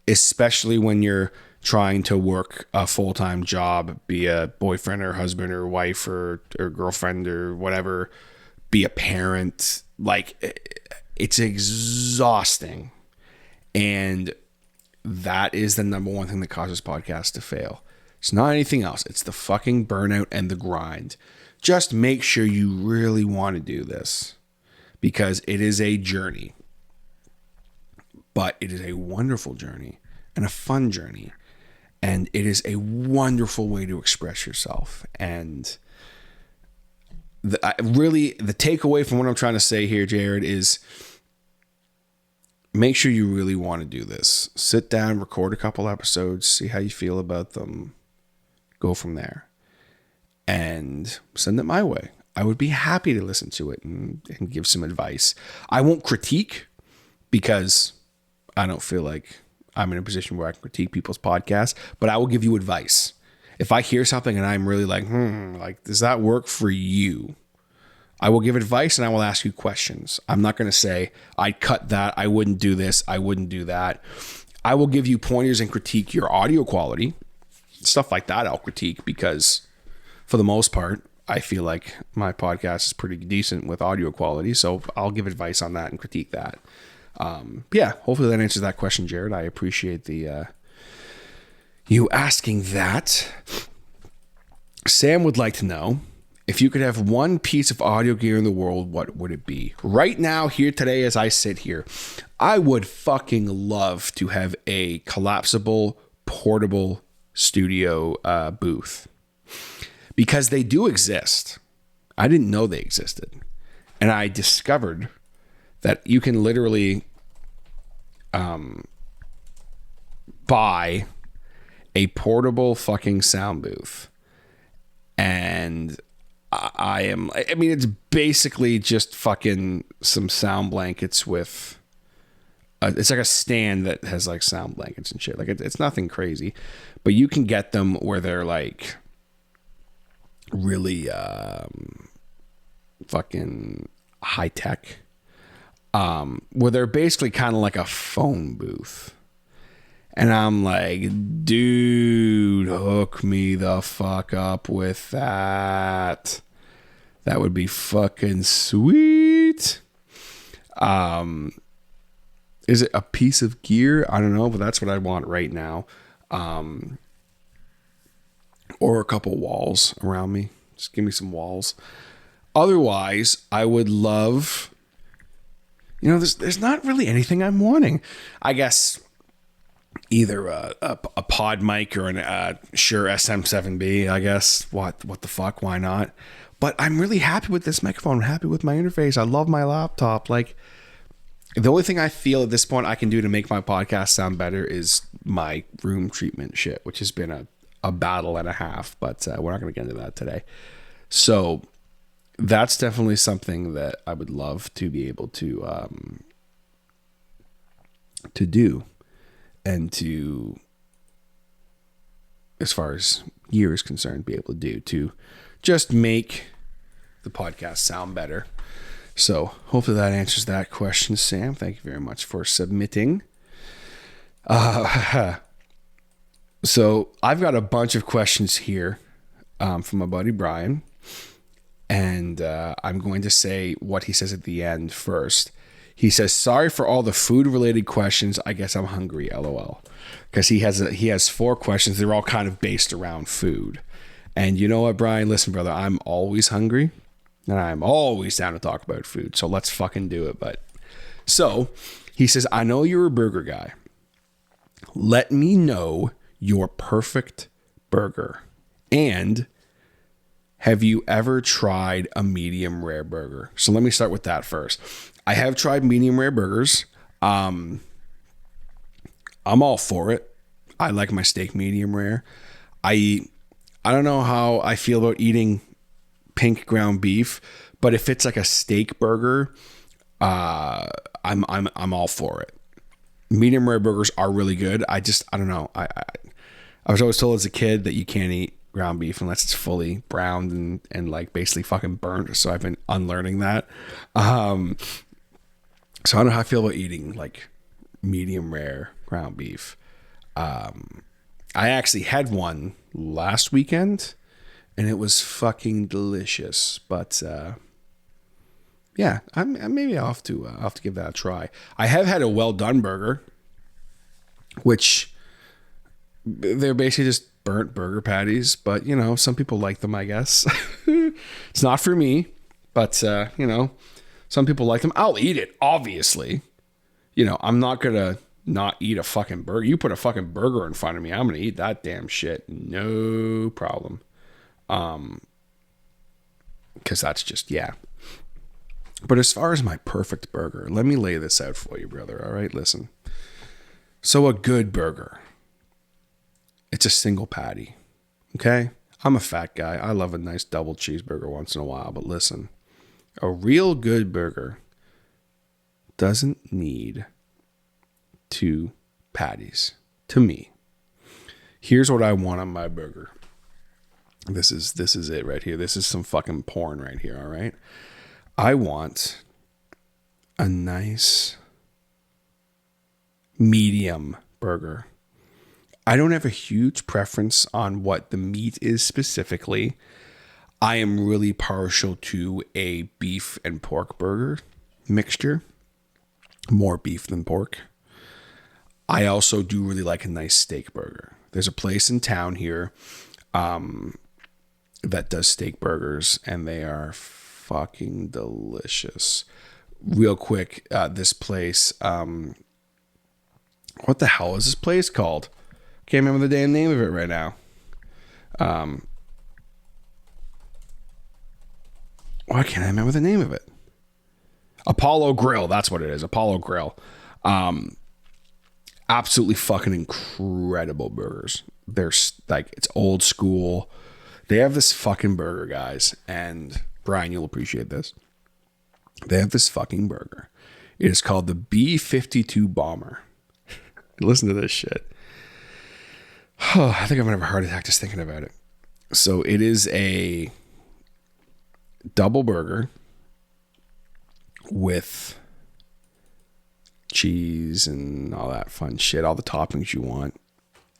especially when you're trying to work a full-time job, be a boyfriend or husband or wife or girlfriend or whatever, be a parent. Like, it's exhausting. And that is the number one thing that causes podcasts to fail. It's not anything else. It's the fucking burnout and the grind. Just make sure you really want to do this, because it is a journey. But it is a wonderful journey and a fun journey. And it is a wonderful way to express yourself. And the takeaway from what I'm trying to say here, Jared, is make sure you really want to do this. Sit down, record a couple episodes, see how you feel about them, go from there, and send it my way. I would be happy to listen to it and give some advice. I won't critique, because I don't feel like I'm in a position where I can critique people's podcasts, but I will give you advice. If I hear something and I'm really like, does that work for you? I will give advice and I will ask you questions. I'm not going to say, I'd cut that, I wouldn't do this, I wouldn't do that. I will give you pointers and critique your audio quality. Stuff like that I'll critique, because for the most part, I feel like my podcast is pretty decent with audio quality. So I'll give advice on that and critique that. Yeah, hopefully that answers that question, Jared. I appreciate you asking that. Sam would like to know if you could have one piece of audio gear in the world, what would it be? Right now, here today, as I sit here, I would fucking love to have a collapsible, portable studio booth, because they do exist. I didn't know they existed. And I discovered that you can literally buy a portable fucking sound booth. And I mean, it's basically just fucking some sound blankets with, it's like a stand that has like sound blankets and shit. Like it's nothing crazy, but you can get them where they're like really fucking high tech, where they're basically kind of like a phone booth. And I'm like, dude, hook me the fuck up with that. That would be fucking sweet. Is it a piece of gear? I don't know, but that's what I want right now. Or a couple walls around me. Just give me some walls. Otherwise, I would love, there's not really anything I'm wanting. I guess either a pod mic or an Shure SM7B, I guess. What the fuck? Why not? But I'm really happy with this microphone. I'm happy with my interface. I love my laptop. Like, the only thing I feel at this point I can do to make my podcast sound better is my room treatment shit, which has been a battle and a half, but we're not going to get into that today. So that's definitely something that I would love to be able to do, and to, as far as gear is concerned, be able to do to just make the podcast sound better. So hopefully that answers that question, Sam. Thank you very much for submitting. So I've got a bunch of questions here from my buddy Brian, and I'm going to say what he says at the end first. He says, sorry for all the food related questions. I guess I'm hungry, LOL. Because he has 4 questions. They're all kind of based around food. And you know what, Brian? Listen, brother, I'm always hungry, and I'm always down to talk about food. So let's fucking do it. So he says, I know you're a burger guy. Let me know your perfect burger. And have you ever tried a medium rare burger? So let me start with that first. I have tried medium rare burgers. I'm all for it. I like my steak medium rare. I don't know how I feel about eating pink ground beef, but if it's like a steak burger, I'm all for it. Medium rare burgers are really good. I don't know. I was always told as a kid that you can't eat ground beef unless it's fully browned and like basically fucking burnt. So I've been unlearning that. So I don't know how I feel about eating like medium rare ground beef. I actually had one last weekend and it was fucking delicious. But yeah, maybe I'll have to give that a try. I have had a well done burger, which they're basically just burnt burger patties, but some people like them, I guess. It's not for me, but some people like them. I'll eat it, obviously. I'm not gonna not eat a fucking burger. You put a fucking burger in front of me, I'm gonna eat that damn shit, no problem. Because that's just, yeah. But as far as my perfect burger, let me lay this out for you, brother. All right, listen. So a good burger, it's a single patty. Okay? I'm a fat guy. I love a nice double cheeseburger once in a while, but listen, a real good burger doesn't need 2 patties. To me, here's what I want on my burger. This is it right here. This is some fucking porn right here, all right? I want a nice medium burger. I don't have a huge preference on what the meat is specifically. I am really partial to a beef and pork burger mixture. More beef than pork. I also do really like a nice steak burger. There's a place in town here. that does steak burgers, and they are fucking delicious. Real quick, this place, what the hell is this place called? Can't remember the damn name of it right now. Why can't I remember the name of it? Apollo Grill. That's what it is. Apollo Grill. Absolutely fucking incredible burgers. They're like, it's old school. They have this fucking burger, guys. And Brian, you'll appreciate this. They have this fucking burger. It is called the B-52 Bomber. Listen to this shit. Oh, I think I'm going to have a heart attack just thinking about it. So it is a double burger with cheese and all that fun shit, all the toppings you want.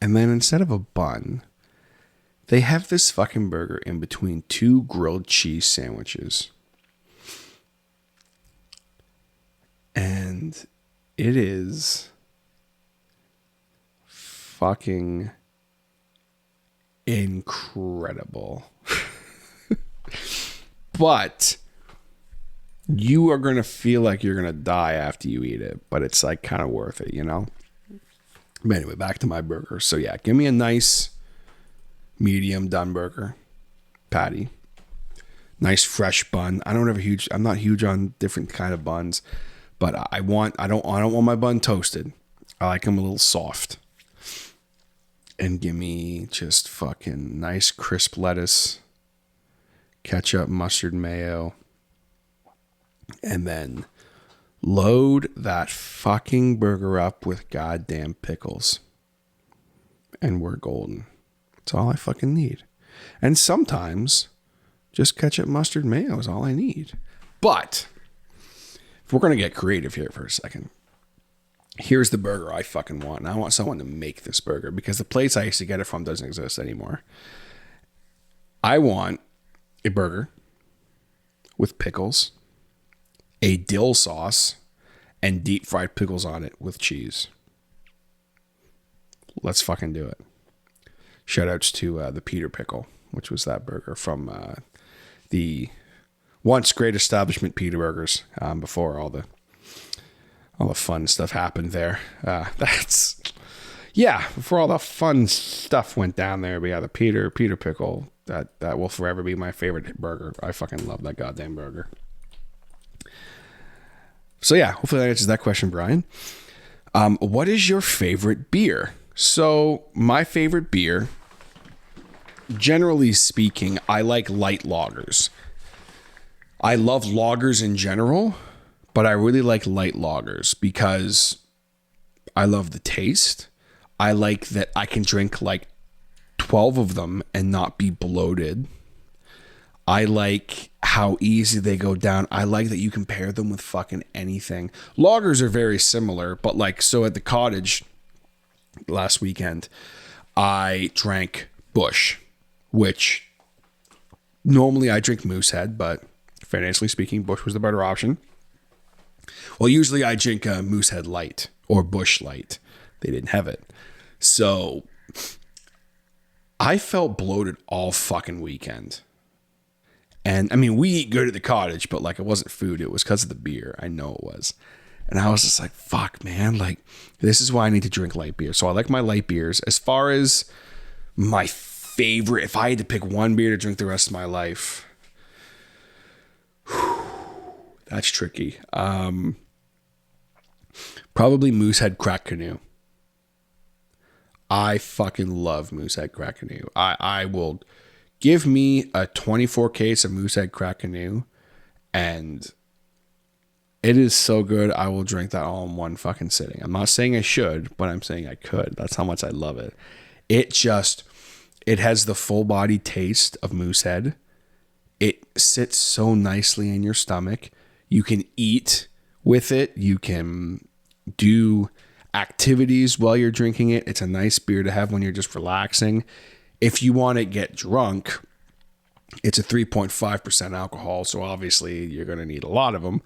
And then instead of a bun, they have this fucking burger in between two grilled cheese sandwiches. And it is fucking incredible. But you are going to feel like you're going to die after you eat it, but it's like kind of worth it, you know? But anyway, back to my burger. So yeah, give me a nice medium done burger patty. Nice fresh bun. I'm not huge on different kind of buns, but I don't want my bun toasted. I like them a little soft. And give me just fucking nice crisp lettuce, ketchup, mustard, mayo, and then load that fucking burger up with goddamn pickles. And we're golden. That's all I fucking need. And sometimes just ketchup, mustard, mayo is all I need. But if we're going to get creative here for a second, here's the burger I fucking want. And I want someone to make this burger because the place I used to get it from doesn't exist anymore. I want a burger with pickles, a dill sauce, and deep fried pickles on it with cheese. Let's fucking do it. Shout outs to the Peter Pickle, which was that burger from the once great establishment Peter Burgers before all the fun stuff happened there. Before all the fun stuff went down there. But yeah, the Peter Pickle, that will forever be my favorite burger. I fucking love that goddamn burger. So yeah, hopefully that answers that question, Brian. What is your favorite beer? So my favorite beer, generally speaking, I like light lagers. I love lagers in general, but I really like light lagers because I love the taste. I like that I can drink like 12 of them and not be bloated. I like how easy they go down. I like that you can pair them with fucking anything. Lagers are very similar, but like, so at the cottage last weekend, I drank Busch, which normally I drink Moosehead, but financially speaking, Busch was the better option. Well, usually I drink Moosehead Light or Busch Light. They didn't have it. So I felt bloated all fucking weekend. And I mean, we eat good at the cottage, but like it wasn't food. It was because of the beer. I know it was. And I was just like, fuck, man. Like, this is why I need to drink light beer. So I like my light beers. As far as my favorite, if I had to pick one beer to drink the rest of my life, that's tricky. Probably Moosehead Crack Canoe. I fucking love Moosehead Crack Canoe. I will give me a 24 case of Moosehead Crack Canoe, and it is so good. I will drink that all in one fucking sitting. I'm not saying I should, but I'm saying I could. That's how much I love it. It has the full body taste of Moosehead. It sits so nicely in your stomach. You can eat with it. You can do activities while you're drinking it. It's a nice beer to have when you're just relaxing. If you want to get drunk, it's a 3.5% alcohol, so obviously you're going to need a lot of them,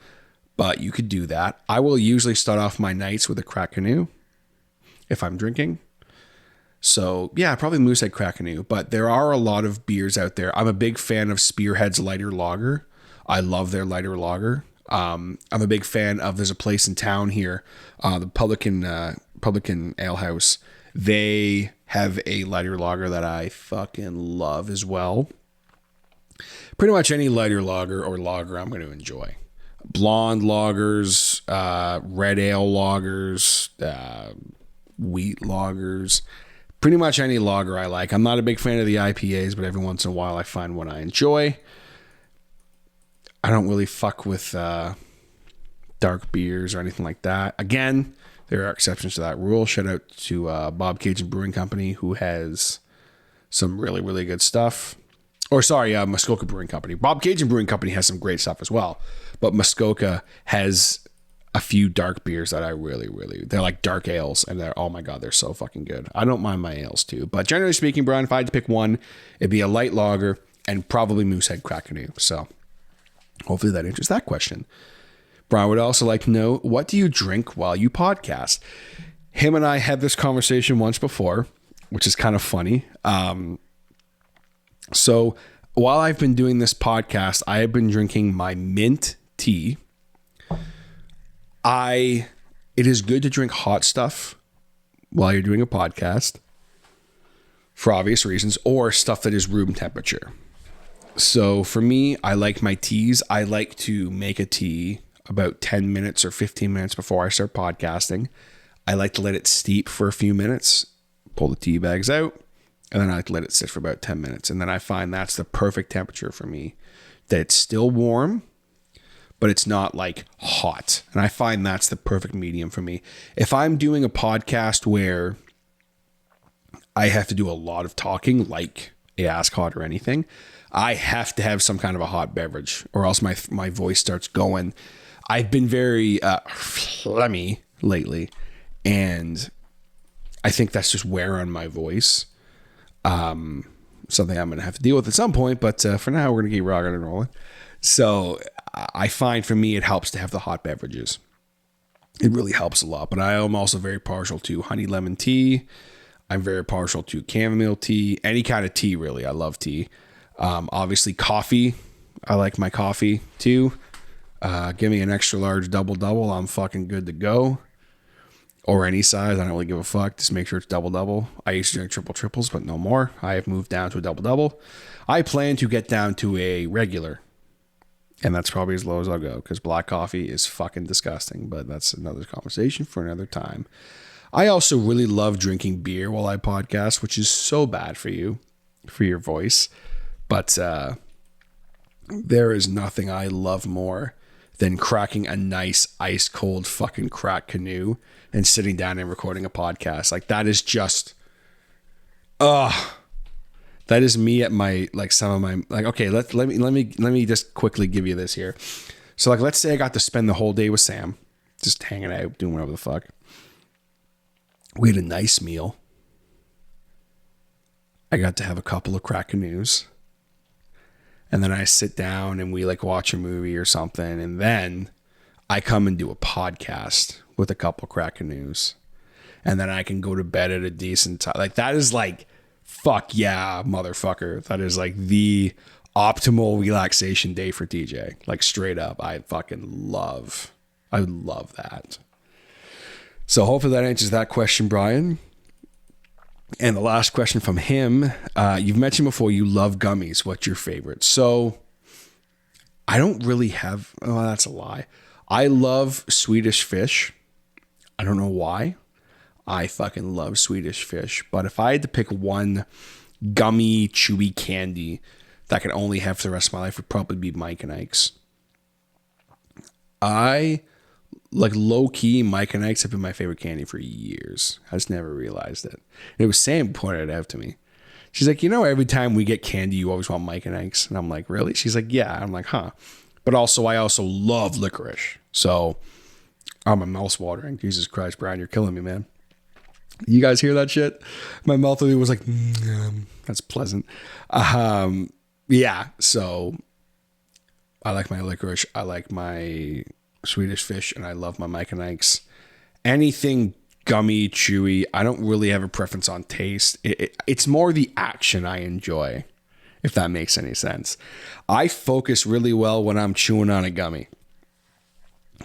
but you could do that. I will usually start off my nights with a Crack Canoe if I'm drinking. So yeah, probably Moosehead Krakenoo, but there are a lot of beers out there. I'm a big fan of Spearhead's lighter lager. I love their lighter lager. I'm a big fan of, there's a place in town here, the Publican Ale House. They have a lighter lager that I fucking love as well. Pretty much any lighter lager or lager I'm going to enjoy. Blonde lagers, red ale lagers, wheat lagers. Pretty much any lager I like. I'm not a big fan of the IPAs, but every once in a while I find one I enjoy. I don't really fuck with dark beers or anything like that. Again, there are exceptions to that rule. Shout out to Bob Cajun Brewing Company, who has some really, really good stuff. Or sorry, Muskoka Brewing Company. Bob Cajun Brewing Company has some great stuff as well. But Muskoka has a few dark beers that I really, really, they're like dark ales, and they're, oh my God, they're so fucking good. I don't mind my ales too. But generally speaking, Brian, if I had to pick one, it'd be a light lager and probably Moosehead Krakenoo. So hopefully that answers that question. Brian would also like to know, what do you drink while you podcast? Him and I had this conversation once before, which is kind of funny. So while I've been doing this podcast, I have been drinking my mint tea. It is good to drink hot stuff while you're doing a podcast for obvious reasons, or stuff that is room temperature. So for me, I like my teas. I like to make a tea about 10 minutes or 15 minutes before I start podcasting. I like to let it steep for a few minutes, pull the tea bags out, and then I like to let it sit for about 10 minutes. And then I find that's the perfect temperature for me, that it's still warm, but it's not like hot. And I find that's the perfect medium for me. If I'm doing a podcast where I have to do a lot of talking, like a Ask Hodder Anything, I have to have some kind of a hot beverage, or else my voice starts going. I've been very phlegmy lately, and I think that's just wear on my voice. Something I'm going to have to deal with at some point, but for now, we're going to keep rocking and rolling. So I find for me, it helps to have the hot beverages. It really helps a lot. But I am also very partial to honey lemon tea. I'm very partial to chamomile tea. Any kind of tea, really. I love tea. Obviously, coffee. I like my coffee, too. Give me an extra large double-double. I'm fucking good to go. Or any size. I don't really give a fuck. Just make sure it's double-double. I used to drink triple-triples, but no more. I have moved down to a double-double. I plan to get down to a regular. And that's probably as low as I'll go, because black coffee is fucking disgusting. But that's another conversation for another time. I also really love drinking beer while I podcast, which is so bad for you, for your voice. But there is nothing I love more than cracking a nice ice cold fucking crack canoe and sitting down and recording a podcast. Like, that is just, that is me at my, like, some of my, like, okay, let me just quickly give you this here. So, like, let's say I got to spend the whole day with Sam, just hanging out, doing whatever the fuck. We had a nice meal. I got to have a couple of crack canoes. And then I sit down and we like watch a movie or something. And then I come and do a podcast with a couple of crack canoes. And then I can go to bed at a decent time. Like, that is like, fuck yeah, motherfucker. That is like the optimal relaxation day for TJ. Like, straight up. I love that. So hopefully that answers that question, Brian. And the last question from him, you've mentioned before you love gummies. What's your favorite? So I don't really have, oh, that's a lie. I love Swedish Fish. I don't know why. I fucking love Swedish Fish. But if I had to pick one gummy, chewy candy that I could only have for the rest of my life, it would probably be Mike and Ike's. Like, low-key, Mike and Ike's have been my favorite candy for years. I just never realized it. It was Sam who pointed it out to me. She's like, every time we get candy, you always want Mike and Ike's. And I'm like, really? She's like, yeah. I'm like, huh. But also, I also love licorice. So, my mouth's watering. Jesus Christ, Brian, you're killing me, man. You guys hear that shit? My mouth was like, that's pleasant. Yeah, so I like my licorice. I like my Swedish Fish, and I love my Mike and Ike's. Anything gummy, chewy. I don't really have a preference on taste. It's more the action I enjoy, if that makes any sense. I focus really well when I'm chewing on a gummy.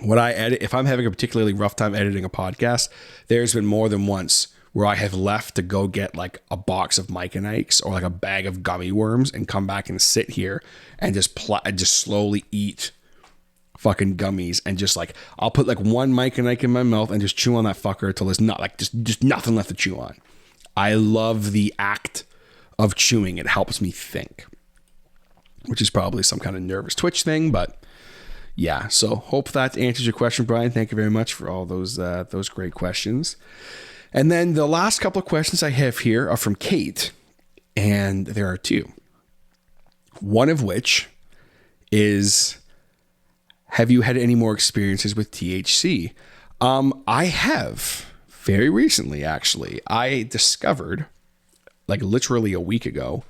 When I edit, if I'm having a particularly rough time editing a podcast, there's been more than once where I have left to go get like a box of Mike and Ike's or like a bag of gummy worms and come back and sit here and just slowly eat fucking gummies, and just like I'll put like one Mike and Ike in my mouth and just chew on that fucker until there's not like just nothing left to chew on. I love the act of chewing. It helps me think, which is probably some kind of nervous twitch thing, but yeah. So hope that answers your question, Brian. Thank you very much for all those great questions. And then the last couple of questions I have here are from Kate, and there are two. One of which is, have you had any more experiences with THC? I have, very recently, actually. I discovered, like literally a week ago,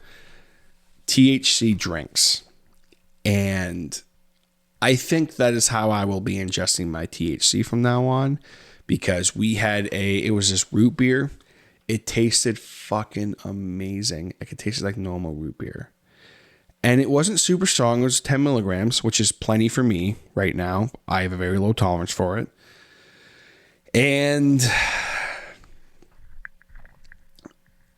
THC drinks. And I think that is how I will be ingesting my THC from now on, because it was this root beer. It tasted fucking amazing. Like, it tasted like normal root beer. And it wasn't super strong. It was 10 milligrams, which is plenty for me right now. I have a very low tolerance for it. And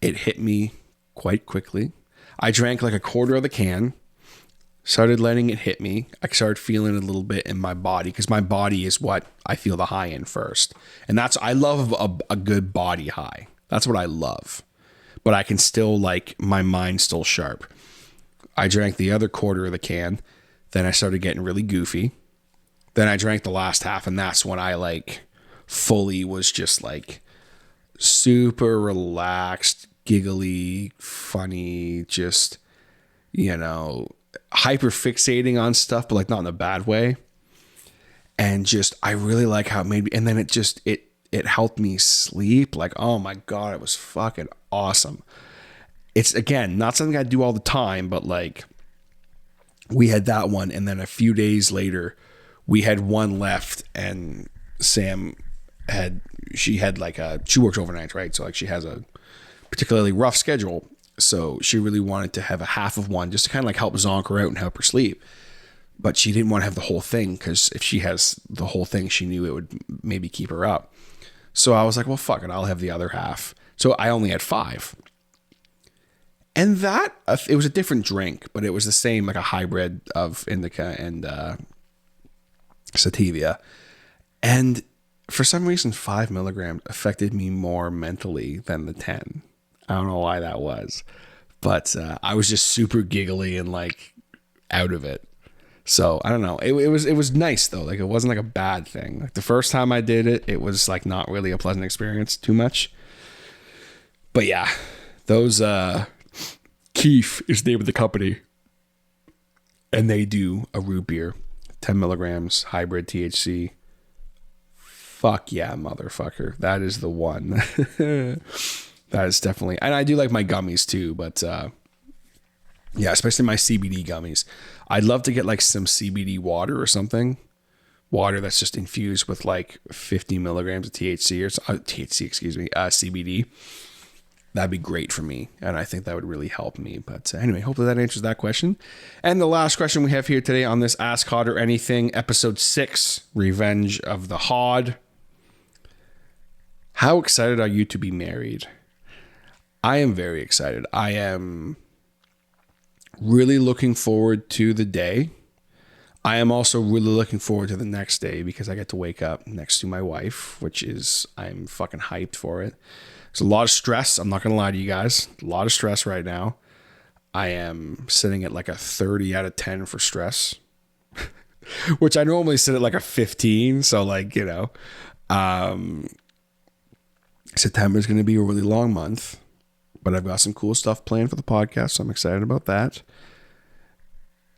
it hit me quite quickly. I drank like a quarter of the can, started letting it hit me. I started feeling it a little bit in my body, because my body is what I feel the high in first. And I love a good body high. That's what I love. But I can still, like, my mind's still sharp. I drank the other quarter of the can. Then I started getting really goofy. Then I drank the last half, and that's when I like fully was just like super relaxed, giggly, funny, just, you know, hyper fixating on stuff, but like not in a bad way. And just, I really like how it made me, and then it helped me sleep. Like, oh my God, it was fucking awesome. It's, again, not something I do all the time, but like, we had that one, and then a few days later we had one left, and Sam she works overnight, right? So like, she has a particularly rough schedule. So she really wanted to have a half of one just to kind of like help zonk her out and help her sleep. But she didn't want to have the whole thing, because if she has the whole thing, she knew it would maybe keep her up. So I was like, well, fuck it, I'll have the other half. So I only had 5. And that, it was a different drink, but it was the same, like a hybrid of indica and sativa. And for some reason, 5 milligrams affected me more mentally than the 10. I don't know why that was, but I was just super giggly and like out of it. So I don't know. It was nice though. Like, it wasn't like a bad thing. Like, the first time I did it, it was like not really a pleasant experience too much. But yeah, those Keef is the name of the company, and they do a root beer, 10 milligrams, hybrid THC. Fuck yeah, motherfucker. That is the one. That is definitely, and I do like my gummies too, but yeah, especially my CBD gummies. I'd love to get like some CBD water or something. Water that's just infused with like 50 milligrams of THC or CBD. That'd be great for me, and I think that would really help me. But anyway, hopefully that answers that question. And the last question we have here today on this Ask Hodder Anything, episode 6, Revenge of the Hod. How excited are you to be married? I am very excited. I am really looking forward to the day. I am also really looking forward to the next day, because I get to wake up next to my wife, which is, I'm fucking hyped for it. There's a lot of stress. I'm not going to lie to you guys. A lot of stress right now. I am sitting at like a 30 out of 10 for stress, which I normally sit at like a 15. So like, you know, September is going to be a really long month, but I've got some cool stuff planned for the podcast. So I'm excited about that.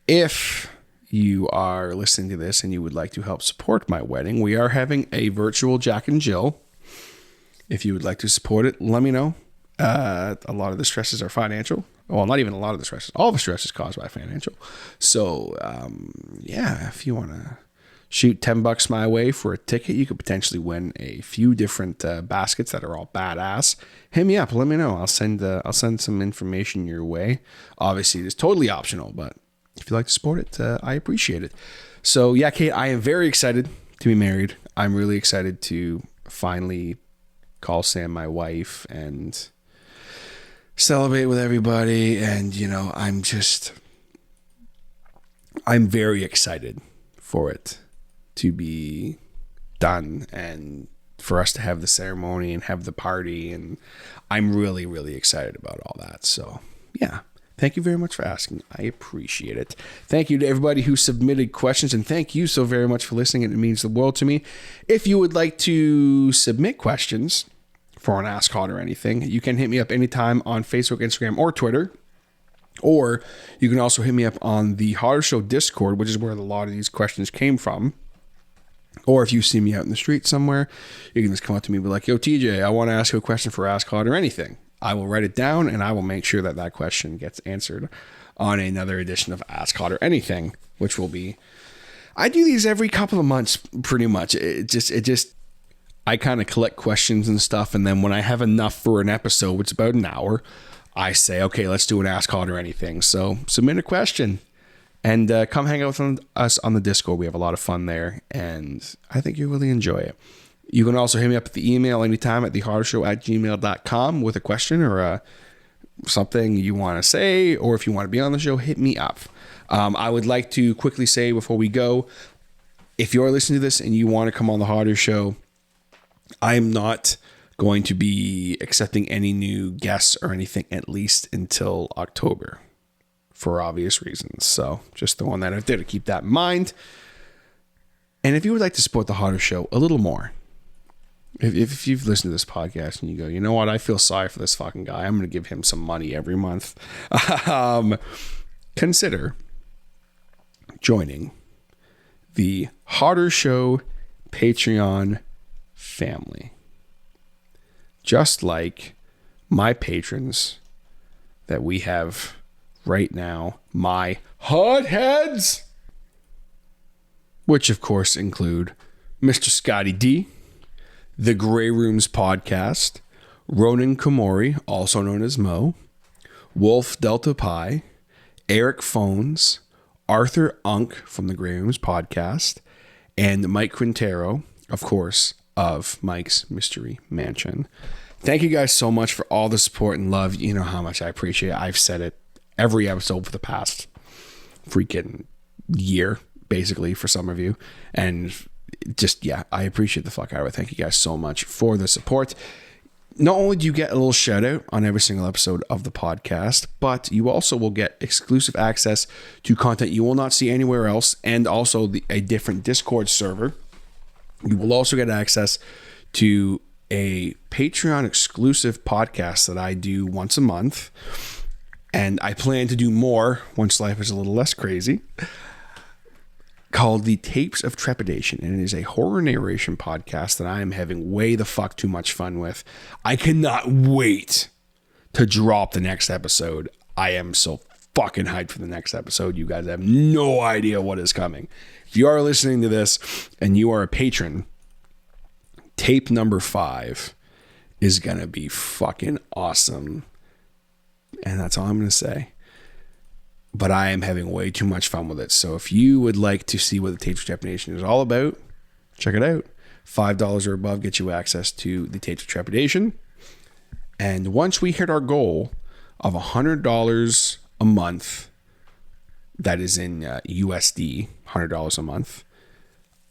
If you are listening to this and you would like to help support my wedding, we are having a virtual Jack and Jill. If you would like to support it, let me know. A lot of the stresses are financial. Well, not even a lot of the stresses. All the stress is caused by financial. So, yeah, if you want to shoot $10 my way for a ticket. You could potentially win a few different baskets that are all badass. Hit me up. Let me know. I'll send some information your way. Obviously, it is totally optional, but if you like to support it, I appreciate it. So yeah, Kate, I am very excited to be married. I'm really excited to finally call Sam my wife and celebrate with everybody. And, you know, I'm very excited for it to be done and for us to have the ceremony and have the party. And I'm really, really excited about all that. So yeah, thank you very much for asking. I appreciate it. Thank you to everybody who submitted questions, and thank you so very much for listening. It means the world to me. If you would like to submit questions for an Ask Hodder Anything, you can hit me up anytime on Facebook, Instagram, or Twitter. Or you can also hit me up on the Hodder Show Discord, which is where a lot of these questions came from. Or if you see me out in the street somewhere, you can just come up to me and be like, yo, TJ, I want to ask you a question for Ask Hodder Anything. I will write it down, and I will make sure that that question gets answered on another edition of Ask Hodder Anything, which will be, I do these every couple of months, pretty much. I kind of collect questions and stuff, and then when I have enough for an episode, which is about an hour, I say, okay, let's do an Ask Hodder Anything. So submit a question and come hang out with us on the Discord. We have a lot of fun there, and I think you'll really enjoy it. You can also hit me up at the email anytime at thehoddershow@gmail.com with a question or something you want to say, or if you want to be on the show, hit me up. I would like to quickly say before we go, if you're listening to this and you want to come on the Hodder Show, I'm not going to be accepting any new guests or anything at least until October for obvious reasons. So just throwing that out there to keep that in mind. And if you would like to support the Hodder Show a little more, if you've listened to this podcast and you go, you know what, I feel sorry for this fucking guy, I'm going to give him some money every month. Consider joining the Hodder Show Patreon family. Just like my patrons that we have right now, my hotheads, which of course include Mr. Scotty D, The Grey Rooms Podcast, Ronan Komori, also known as Mo, Wolf Delta Pi, Eric Phones, Arthur Unk from The Grey Rooms Podcast, and Mike Quintero, of course, of Mike's Mystery Mansion. Thank you guys so much for all the support and love. You know how much I appreciate it. I've said it every episode for the past freaking year, basically, for some of you. And just, yeah, I appreciate the fuck out of it. Thank you guys so much for the support. Not only do you get a little shout out on every single episode of the podcast, but you also will get exclusive access to content you will not see anywhere else, and also a different Discord server. You will also get access to a Patreon exclusive podcast that I do once a month. And I plan to do more once life is a little less crazy, called The Tapes of Trepidation. And it is a horror narration podcast that I am having way the fuck too much fun with. I cannot wait to drop the next episode. I am so fucking hyped for the next episode. You guys have no idea what is coming. If you are listening to this and you are a patron, tape number 5 is going to be fucking awesome. And that's all I'm going to say. But I am having way too much fun with it. So if you would like to see what the Tapes of Trepidation is all about, check it out. $5 or above gets you access to the Tapes of Trepidation. And once we hit our goal of $100 a month, that is in USD, $100 a month,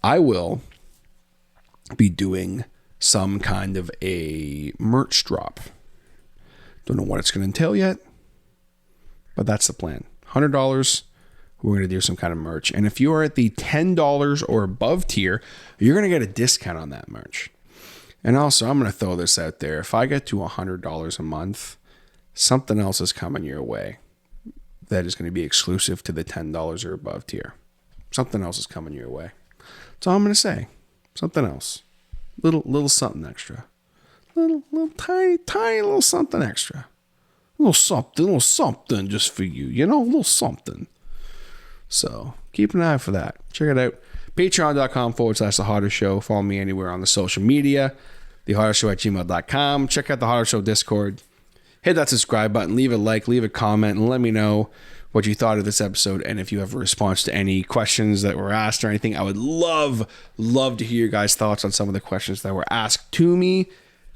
I will be doing some kind of a merch drop. Don't know what it's going to entail yet, but that's the plan. $100, we're going to do some kind of merch. And if you are at the $10 or above tier, you're going to get a discount on that merch. And also, I'm going to throw this out there. If I get to $100 a month, something else is coming your way that is going to be exclusive to the $10 or above tier. Something else is coming your way. That's all I'm going to say. Something else. Little something extra. Little tiny little something extra. A little something just for you. You know, a little something. So keep an eye out for that. Check it out. Patreon.com/The Hodder Show. Follow me anywhere on the social media. TheHodderShow@gmail.com. Check out the Hodder Show Discord. Hit that subscribe button. Leave a like, leave a comment, and let me know what you thought of this episode, and if you have a response to any questions that were asked or anything. I would love to hear your guys' thoughts on some of the questions that were asked to me.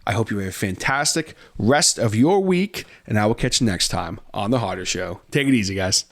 I hope you have a fantastic rest of your week, and I will catch you next time on The Hodder Show. Take it easy, guys.